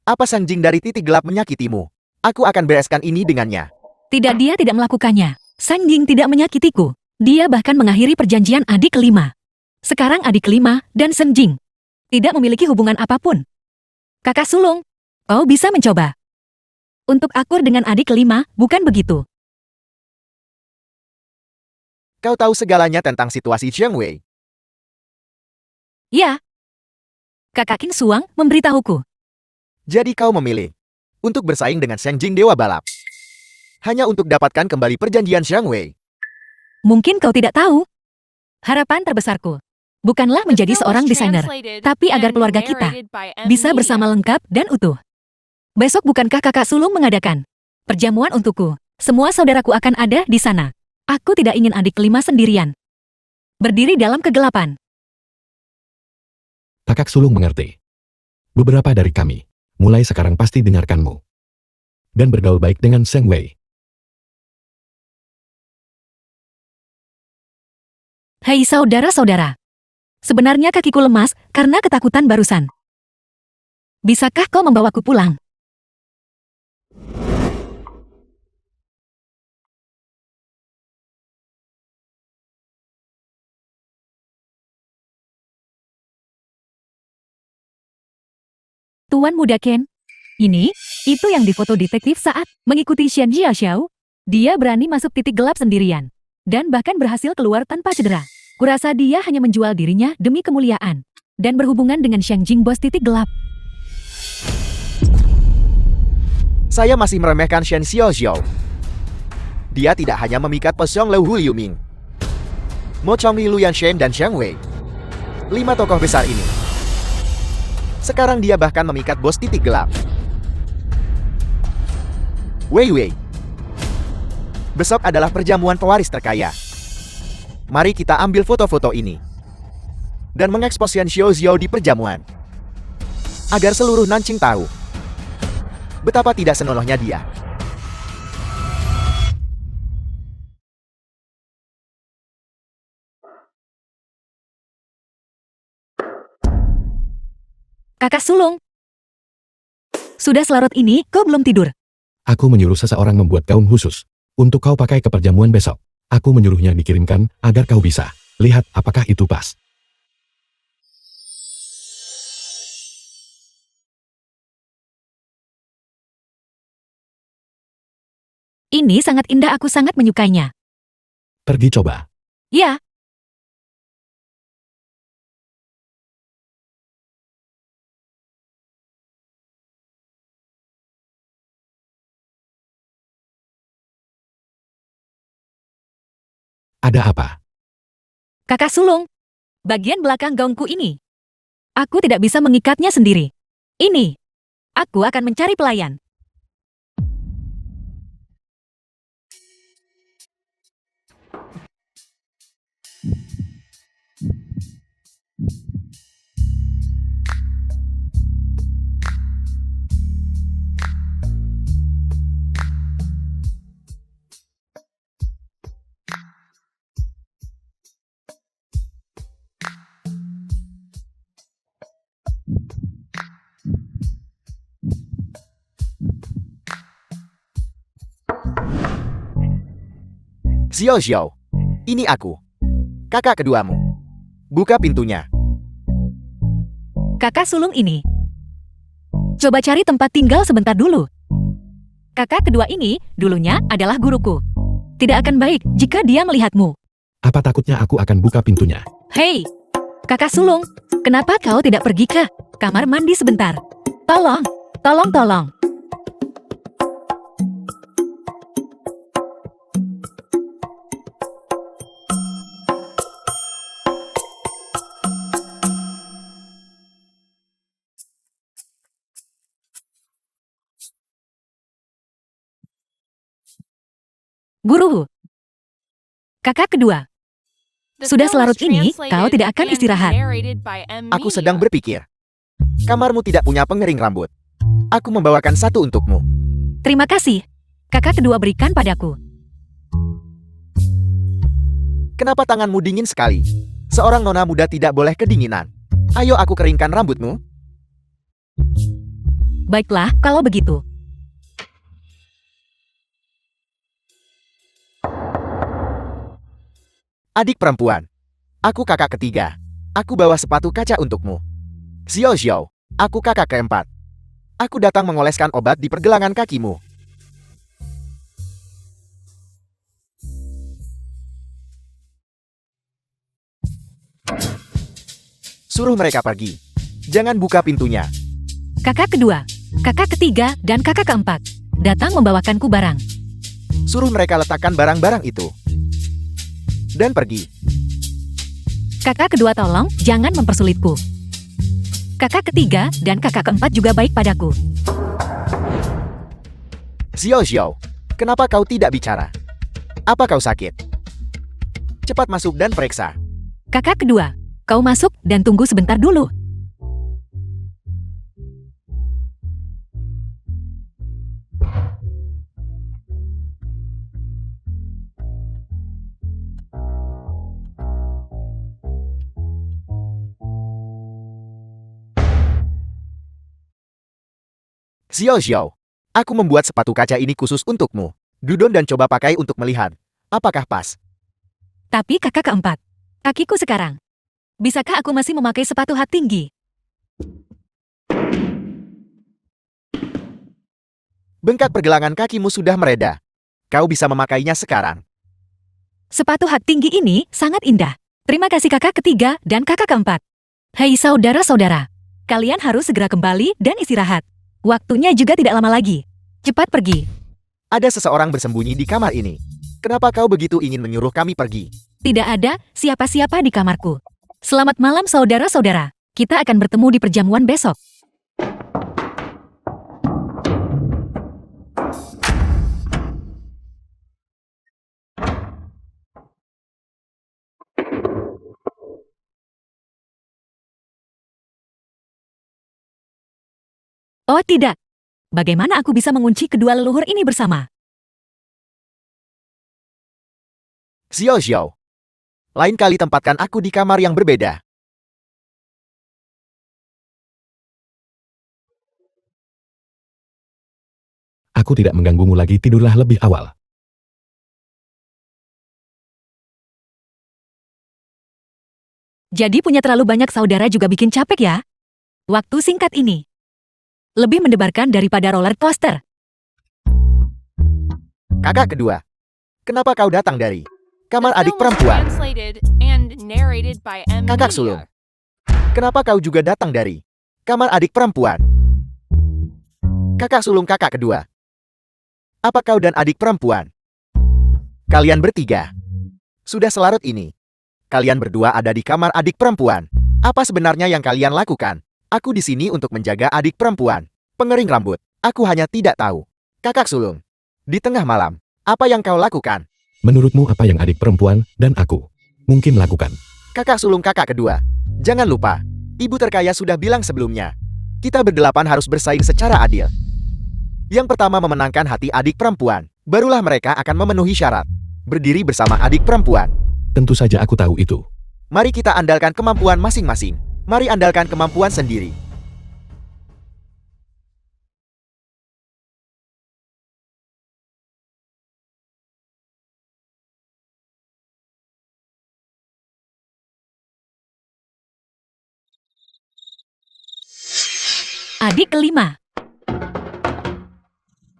Apa Sang Jing dari titik gelap menyakitimu? Aku akan bereskan ini dengannya. Tidak, dia tidak melakukannya. Sang Jing tidak menyakitiku. Dia bahkan mengakhiri perjanjian adik kelima. Sekarang adik kelima dan Sang Jing tidak memiliki hubungan apapun. Kakak sulung, kau bisa mencoba. Untuk akur dengan adik kelima, bukan begitu. Kau tahu segalanya tentang situasi Zhang Wei. Ya. Kakak Qin Suang memberitahuku. Jadi kau memilih untuk bersaing dengan Sang Jing Dewa Balap. Hanya untuk dapatkan kembali perjanjian Zhang Wei. Mungkin kau tidak tahu. Harapan terbesarku bukanlah menjadi seorang desainer, tapi agar keluarga kita bisa bersama lengkap dan utuh. Besok bukankah kakak sulung mengadakan perjamuan untukku? Semua saudaraku akan ada di sana. Aku tidak ingin adik kelima sendirian berdiri dalam kegelapan. Kakak sulung mengerti. Beberapa dari kami mulai sekarang pasti dengarkanmu dan bergaul baik dengan Zhang Wei. Hai saudara-saudara. Sebenarnya kakiku lemas karena ketakutan barusan. Bisakah kau membawaku pulang? Tuan Muda Ken, itu yang difoto detektif saat mengikuti Shen Jiaxiao. Dia berani masuk titik gelap sendirian dan bahkan berhasil keluar tanpa cedera. Kurasa dia hanya menjual dirinya demi kemuliaan dan berhubungan dengan Shang Jing bos titik gelap. Saya masih meremehkan Shen Xiaoxiao. Dia tidak hanya memikat Pesyong Leu Hu Liuming, Mo Chongli, Luyan Shen, dan Zhang Wei. 5 tokoh besar ini. Sekarang dia bahkan memikat bos titik gelap. Wei Wei. Besok adalah perjamuan pewaris terkaya. Mari kita ambil foto-foto ini dan mengekspos Shen Xiaoxiao di perjamuan, agar seluruh Nanqing tahu betapa tidak senonohnya dia. Kakak sulung. Sudah selarut ini, kau belum tidur. Aku menyuruh seseorang membuat gaun khusus Untuk kau pakai ke perjamuan besok. Aku menyuruhnya dikirimkan agar kau bisa lihat apakah itu pas. Ini sangat indah, aku sangat menyukainya. Pergi coba. Ya, Ada apa? kakak sulung. Bagian belakang gaunku ini. Aku tidak bisa mengikatnya sendiri. Ini. Aku akan mencari pelayan. Xiao Xiao, ini aku. Kakak keduamu. Buka pintunya. Kakak sulung ini. Coba cari tempat tinggal sebentar dulu. Kakak kedua ini dulunya adalah guruku. Tidak akan baik jika dia melihatmu. Apa takutnya aku akan buka pintunya? Hei, kakak sulung, kenapa kau tidak pergi ke kamar mandi sebentar? Tolong, tolong. Guru, kakak kedua, The sudah film was selarut ini kau translated tidak akan and istirahat. narrated by M. Aku Media. sedang berpikir. Kamarmu tidak punya pengering rambut. Aku membawakan satu untukmu. Terima kasih. Kakak kedua berikan padaku. Kenapa tanganmu dingin sekali? Seorang nona muda tidak boleh kedinginan. Ayo aku keringkan rambutmu. Baiklah, kalau begitu. Adik perempuan. Aku kakak ketiga. Aku bawa sepatu kaca untukmu. Xiao Xiao, aku kakak keempat. Aku datang mengoleskan obat di pergelangan kakimu. Suruh mereka pergi. Jangan buka pintunya. Kakak kedua, kakak ketiga, dan kakak keempat datang membawakanku barang. Suruh mereka letakkan barang-barang itu. Dan pergi. Kakak kedua tolong, jangan mempersulitku. Kakak ketiga dan kakak keempat juga baik padaku. Xiao Xiao, kenapa kau tidak bicara? Apa kau sakit? Cepat masuk dan periksa. Kakak kedua, kau masuk dan tunggu sebentar dulu. Xiao Xiao, aku membuat sepatu kaca ini khusus untukmu. Dudon dan coba pakai untuk melihat. Apakah pas? Tapi kakak keempat, kakiku sekarang. Bisakah aku masih memakai sepatu hat tinggi? Bengkak pergelangan kakimu sudah mereda. Kau bisa memakainya sekarang. Sepatu hat tinggi ini sangat indah. Terima kasih kakak ketiga dan kakak keempat. Hei saudara-saudara, kalian harus segera kembali dan istirahat. Waktunya juga tidak lama lagi. Cepat pergi. Ada seseorang bersembunyi di kamar ini. Kenapa kau begitu ingin menyuruh kami pergi? Tidak ada siapa-siapa di kamarku. Selamat malam saudara-saudara. Kita akan bertemu di perjamuan besok. Oh tidak. Bagaimana aku bisa mengunci kedua leluhur ini bersama? Xiao Xiao, lain kali tempatkan aku di kamar yang berbeda. Aku tidak mengganggumu lagi, tidurlah lebih awal. Jadi punya terlalu banyak saudara juga bikin capek ya? Waktu singkat ini. Lebih mendebarkan daripada roller coaster. Kakak kedua. Kenapa kau datang dari kamar The adik film was perempuan? translated and narrated by M. Kakak Media. sulung. Kenapa kau juga datang dari kamar adik perempuan? Kakak sulung kakak kedua. Apa kau dan adik perempuan? Kalian bertiga. Sudah selarut ini. Kalian berdua ada di kamar adik perempuan. Apa sebenarnya yang kalian lakukan? Aku di sini untuk menjaga adik perempuan. Pengering rambut. Aku hanya tidak tahu. Kakak sulung. Di tengah malam, apa yang kau lakukan? Menurutmu apa yang adik perempuan dan aku mungkin lakukan? Kakak sulung kakak kedua. Jangan lupa, ibu terkaya sudah bilang sebelumnya. Kita berdelapan harus bersaing secara adil. Yang pertama memenangkan hati adik perempuan. Barulah mereka akan memenuhi syarat. Berdiri bersama adik perempuan. Tentu saja aku tahu itu. Mari kita andalkan kemampuan masing-masing. Mari andalkan kemampuan sendiri. Adik kelima.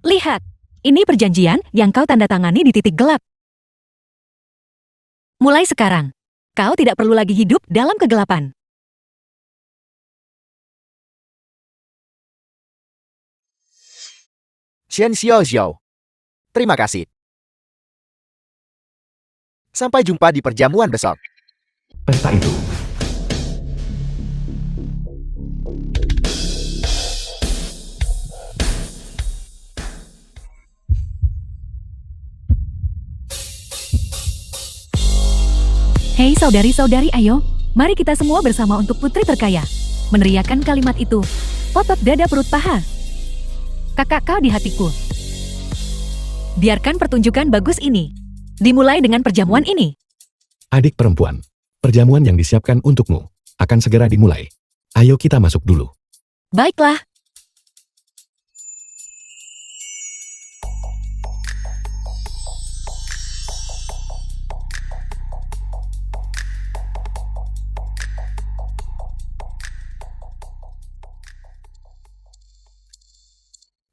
Lihat, ini perjanjian yang kau tanda tangani di titik gelap. Mulai sekarang, kau tidak perlu lagi hidup dalam kegelapan. Xian Xiaoxiao. Terima kasih. Sampai jumpa di perjamuan besok. Pesta itu. Hei saudari-saudari, ayo, mari kita semua bersama untuk putri terkaya. Meneriakan kalimat itu, otot dada perut paha. Kakak kau di hatiku. Biarkan pertunjukan bagus ini dimulai dengan perjamuan ini. Adik perempuan, perjamuan yang disiapkan untukmu akan segera dimulai. Ayo kita masuk dulu. Baiklah.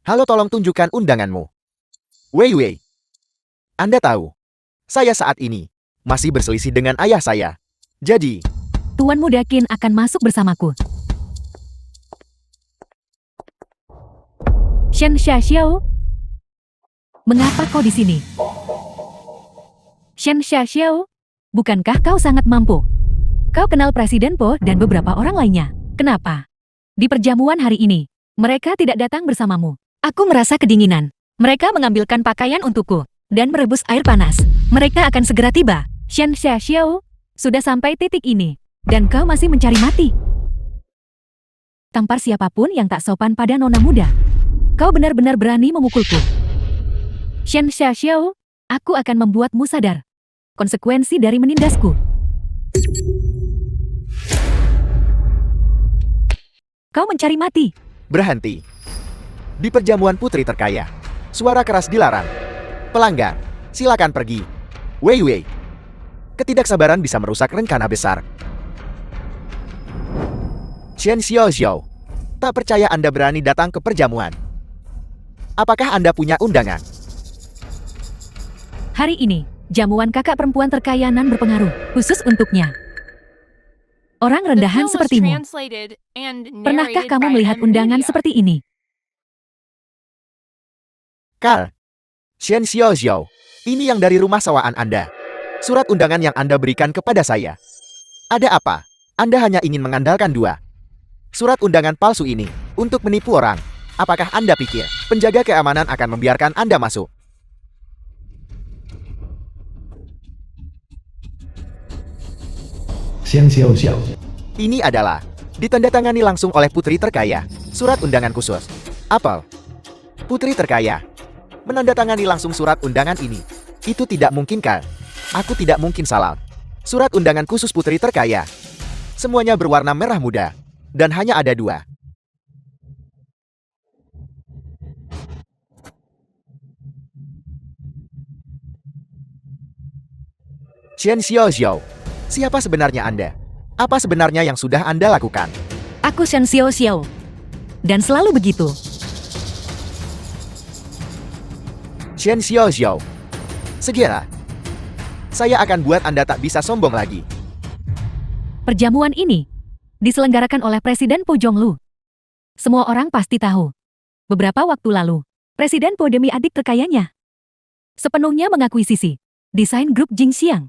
Halo, tolong tunjukkan undanganmu. Wei Wei. Anda tahu, saya saat ini masih berselisih dengan ayah saya. Jadi, Tuan Muda Qin akan masuk bersamaku. Shen Xiaoxiao, mengapa kau di sini? Shen Xiaoxiao, bukankah kau sangat mampu? Kau kenal Presiden Po dan beberapa orang lainnya. Kenapa? Di perjamuan hari ini, mereka tidak datang bersamamu. Aku merasa kedinginan. Mereka mengambilkan pakaian untukku dan merebus air panas. Mereka akan segera tiba. Shen Xiaoxiao, sudah sampai titik ini, dan kau masih mencari mati. Tampar siapapun yang tak sopan pada nona muda. Kau benar-benar berani memukulku. Shen Xiaoxiao, aku akan membuatmu sadar. Konsekuensi dari menindasku. Kau mencari mati. berhenti. Di perjamuan putri terkaya, suara keras dilarang. Pelanggar, silakan pergi. Wei Wei. Ketidaksabaran bisa merusak rencana besar. Xian Xiaoxiao. Tak percaya Anda berani datang ke perjamuan. Apakah Anda punya undangan? Hari ini, jamuan kakak perempuan terkaya Nan berpengaruh, khusus untuknya. Orang The rendahan film was sepertimu. translated and Pernahkah narrated kamu by melihat M. undangan Media. seperti ini? Karl. Xian Xiaoxiao. Ini yang dari rumah sewaan Anda. Surat undangan yang Anda berikan kepada saya. Ada apa? Anda hanya ingin mengandalkan dua surat undangan palsu ini untuk menipu orang. Apakah Anda pikir penjaga keamanan akan membiarkan Anda masuk? Xian Xiaoxiao. Ini adalah ditandatangani langsung oleh putri terkaya. Surat undangan khusus. Apel. Putri terkaya menandatangani langsung surat undangan ini. Itu tidak mungkin, kan? Aku tidak mungkin salah. Surat undangan khusus putri terkaya. Semuanya berwarna merah muda. Dan hanya ada dua. Xian Xiaoxiao. Siapa sebenarnya Anda? Apa sebenarnya yang sudah Anda lakukan? Aku Shen Xiao. Dan selalu begitu. Shen Xiao. Segera. Saya akan buat Anda tak bisa sombong lagi. Perjamuan ini diselenggarakan oleh Presiden Po Jonglu. Semua orang pasti tahu. Beberapa waktu lalu, Presiden Po demi adik terkayanya sepenuhnya mengakuisisi desain grup Jingxiang.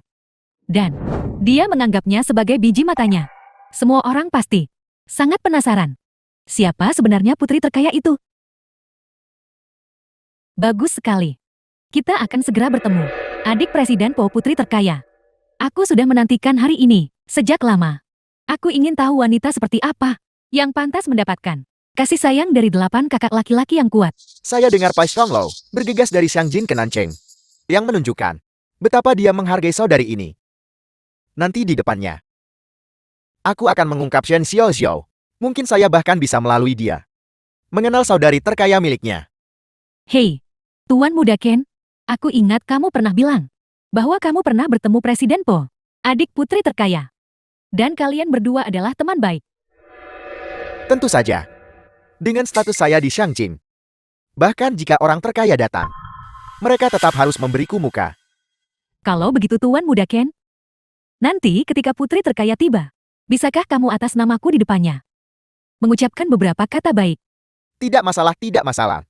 Dan dia menganggapnya sebagai biji matanya. Semua orang pasti sangat penasaran. Siapa sebenarnya putri terkaya itu? Bagus sekali. Kita akan segera bertemu. Adik Presiden Po putri terkaya. Aku sudah menantikan hari ini sejak lama. Aku ingin tahu wanita seperti apa yang pantas mendapatkan kasih sayang dari 8 kakak laki-laki yang kuat. Saya dengar Pai Xionglo bergegas dari Xiangjin ke Nancheng, yang menunjukkan betapa dia menghargai saudari ini. Nanti di depannya, aku akan mengungkap Shen Xiao. Mungkin saya bahkan bisa melalui dia mengenal saudari terkaya miliknya. Hei, Tuan Muda Ken, aku ingat kamu pernah bilang bahwa kamu pernah bertemu Presiden Po, adik putri terkaya. Dan kalian berdua adalah teman baik. Tentu saja. Dengan status saya di Xiangjin, bahkan jika orang terkaya datang, mereka tetap harus memberiku muka. Kalau begitu Tuan Muda Ken, nanti ketika putri terkaya tiba, bisakah kamu atas namaku di depannya mengucapkan beberapa kata baik? Tidak masalah, tidak masalah.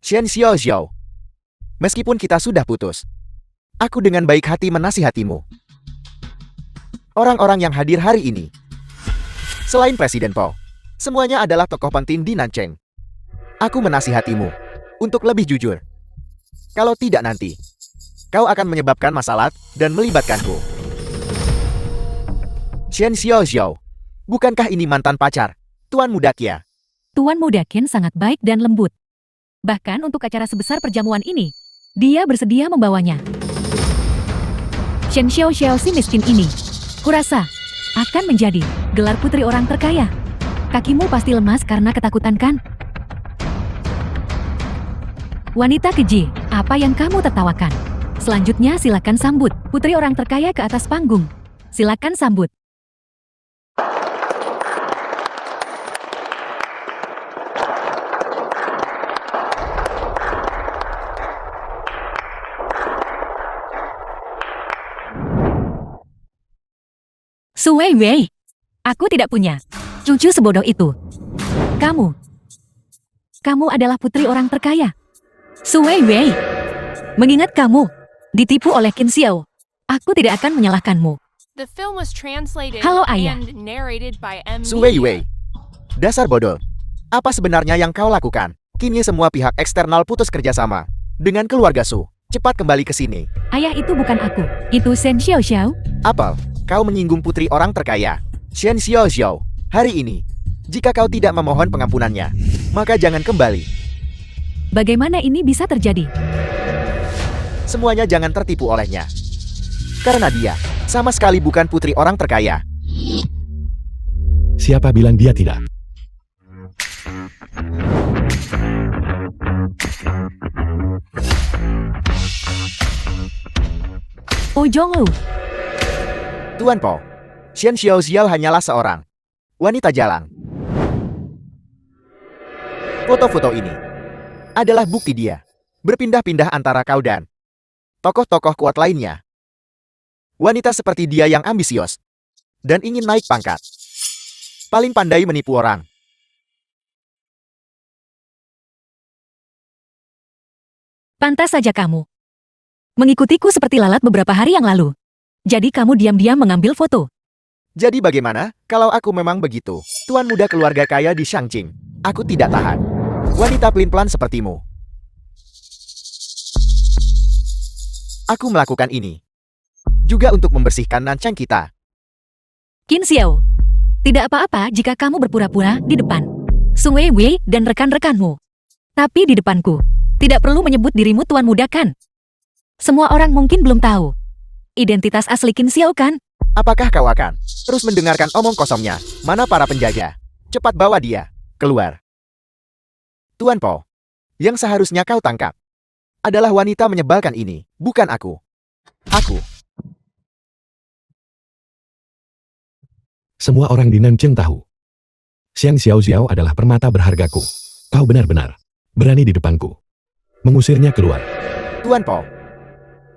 Shen Xiao. Meskipun kita sudah putus, aku dengan baik hati menasihatimu. Orang-orang yang hadir hari ini, selain Presiden Po, semuanya adalah tokoh penting di Nancheng. Aku menasihatimu untuk lebih jujur. Kalau tidak nanti, kau akan menyebabkan masalah dan melibatkanku. Shen Xiao, bukankah ini mantan pacar Tuan Muda Kia? Tuan Muda Ken sangat baik dan lembut. Bahkan untuk acara sebesar perjamuan ini, dia bersedia membawanya. Shen Xiao si miskin ini, kurasa akan menjadi gelar putri orang terkaya. Kakimu pasti lemas karena ketakutan kan? Wanita keji, apa yang kamu tertawakan? Selanjutnya silakan sambut putri orang terkaya ke atas panggung. Silakan sambut. Su Weiwei, aku tidak punya cucu sebodoh itu. Kamu adalah putri orang terkaya. Su Weiwei, mengingat kamu ditipu oleh Qin Xiao, aku tidak akan menyalahkanmu. The film was translated Halo, Ayah. and narrated by M. Su Weiwei, dasar bodoh. Apa sebenarnya yang kau lakukan? Kini semua pihak eksternal putus kerjasama dengan keluarga Su. Cepat kembali ke sini. Ayah, itu bukan aku, itu Shen Xiao. Apel, kau menyinggung putri orang terkaya. Shen Xiao, hari ini, jika kau tidak memohon pengampunannya, maka jangan kembali. Bagaimana ini bisa terjadi? Semuanya jangan tertipu olehnya. Karena dia sama sekali bukan putri orang terkaya. Siapa bilang dia tidak? Po Jonglu, Tuan Po, Shen Xiao hanyalah seorang wanita jalang. Foto-foto ini adalah bukti dia berpindah-pindah antara kau dan tokoh-tokoh kuat lainnya. Wanita seperti dia yang ambisius dan ingin naik pangkat. Paling pandai menipu orang. pantas saja kamu mengikutiku seperti lalat beberapa hari yang lalu. Jadi kamu diam-diam mengambil foto. Jadi bagaimana kalau aku memang begitu? Tuan muda keluarga kaya di Xiangjin. Aku tidak tahan. Wanita pelin-pelan sepertimu. Aku melakukan ini juga untuk membersihkan Nancheng kita. Qin Xiao, tidak apa-apa jika kamu berpura-pura di depan Su Weiwei dan rekan-rekanmu. Tapi di depanku, tidak perlu menyebut dirimu Tuan Muda kan? Semua orang mungkin belum tahu identitas asli Qin Xiao kan? Apakah kau akan terus mendengarkan omong kosongnya? Mana para penjaga? Cepat bawa dia keluar. Tuan Po, yang seharusnya kau tangkap adalah wanita menyebalkan ini, bukan aku. Aku Semua orang di Nancheng tahu. Xiang Xiaoxiao adalah permata berhargaku. Kau benar-benar berani di depanku. Mengusirnya keluar. Tuan Po,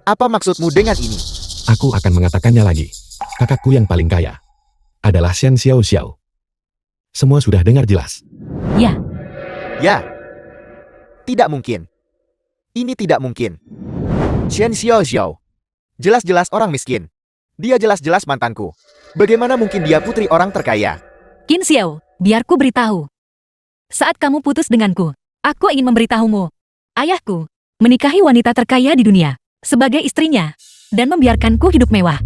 apa maksudmu dengan ini? Aku akan mengatakannya lagi. Kakakku yang paling kaya adalah Xiang Xiaoxiao. Semua sudah dengar jelas. Ya, Ya. Tidak mungkin. Ini tidak mungkin. Xian Xiaoxiao. Jelas-jelas orang miskin. Dia jelas-jelas mantanku. Bagaimana mungkin dia putri orang terkaya? Qin Xiao, biarku beritahu. Saat kamu putus denganku, aku ingin memberitahumu. Ayahku menikahi wanita terkaya di dunia sebagai istrinya dan membiarkanku hidup mewah.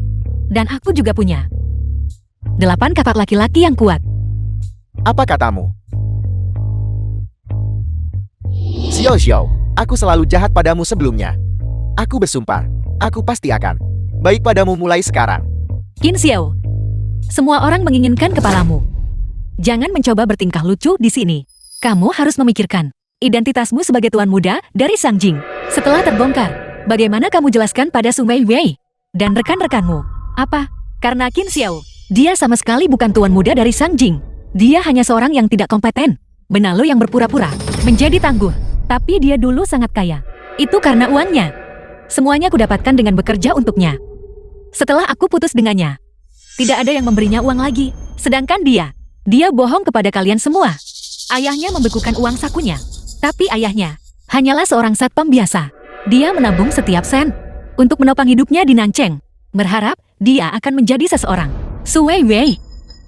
Dan aku juga punya 8 kakak laki-laki yang kuat. Apa katamu? Xiao, aku selalu jahat padamu sebelumnya. Aku bersumpah, aku pasti akan baik padamu mulai sekarang. Qin Xiao, semua orang menginginkan kepalamu. Jangan mencoba bertingkah lucu di sini. Kamu harus memikirkan identitasmu sebagai tuan muda dari Sangjing. Setelah terbongkar, bagaimana kamu jelaskan pada Su Weiwei dan rekan-rekanmu? Apa? Karena Qin Xiao, dia sama sekali bukan tuan muda dari Sangjing. Dia hanya seorang yang tidak kompeten. Benalu yang berpura-pura menjadi tangguh. Tapi dia dulu sangat kaya. Itu karena uangnya. Semuanya kudapatkan dengan bekerja untuknya. Setelah aku putus dengannya, tidak ada yang memberinya uang lagi. Sedangkan dia bohong kepada kalian semua. Ayahnya membekukan uang sakunya. Tapi ayahnya hanyalah seorang satpam biasa. Dia menabung setiap sen untuk menopang hidupnya di Nancheng. Berharap dia akan menjadi seseorang. Su Weiwei,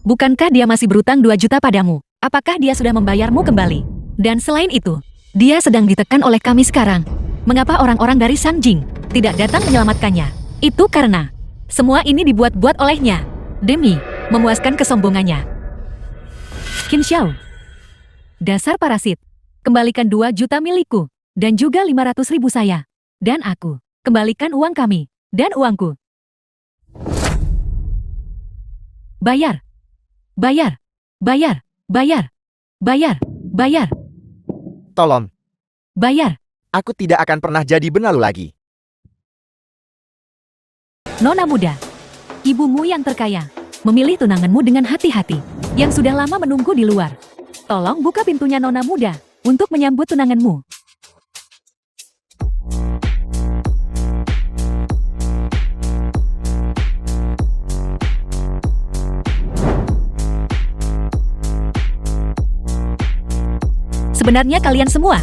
bukankah dia masih berutang 2 juta padamu? Apakah dia sudah membayarmu kembali? Dan selain itu, dia sedang ditekan oleh kami sekarang. Mengapa orang-orang dari Sangjing tidak datang menyelamatkannya? Itu karena semua ini dibuat-buat olehnya demi memuaskan kesombongannya. Qin Xiao, dasar parasit, kembalikan 2 juta milikku dan juga 500.000 saya. Dan aku kembalikan uang kami dan uangku. Bayar, bayar, bayar, bayar, bayar, bayar, Tolong, bayar. aku tidak akan pernah jadi benalu lagi. Nona muda, ibumu yang terkaya memilih tunanganmu dengan hati-hati yang sudah lama menunggu di luar. Tolong buka pintunya Nona muda untuk menyambut tunanganmu. Sebenarnya kalian semua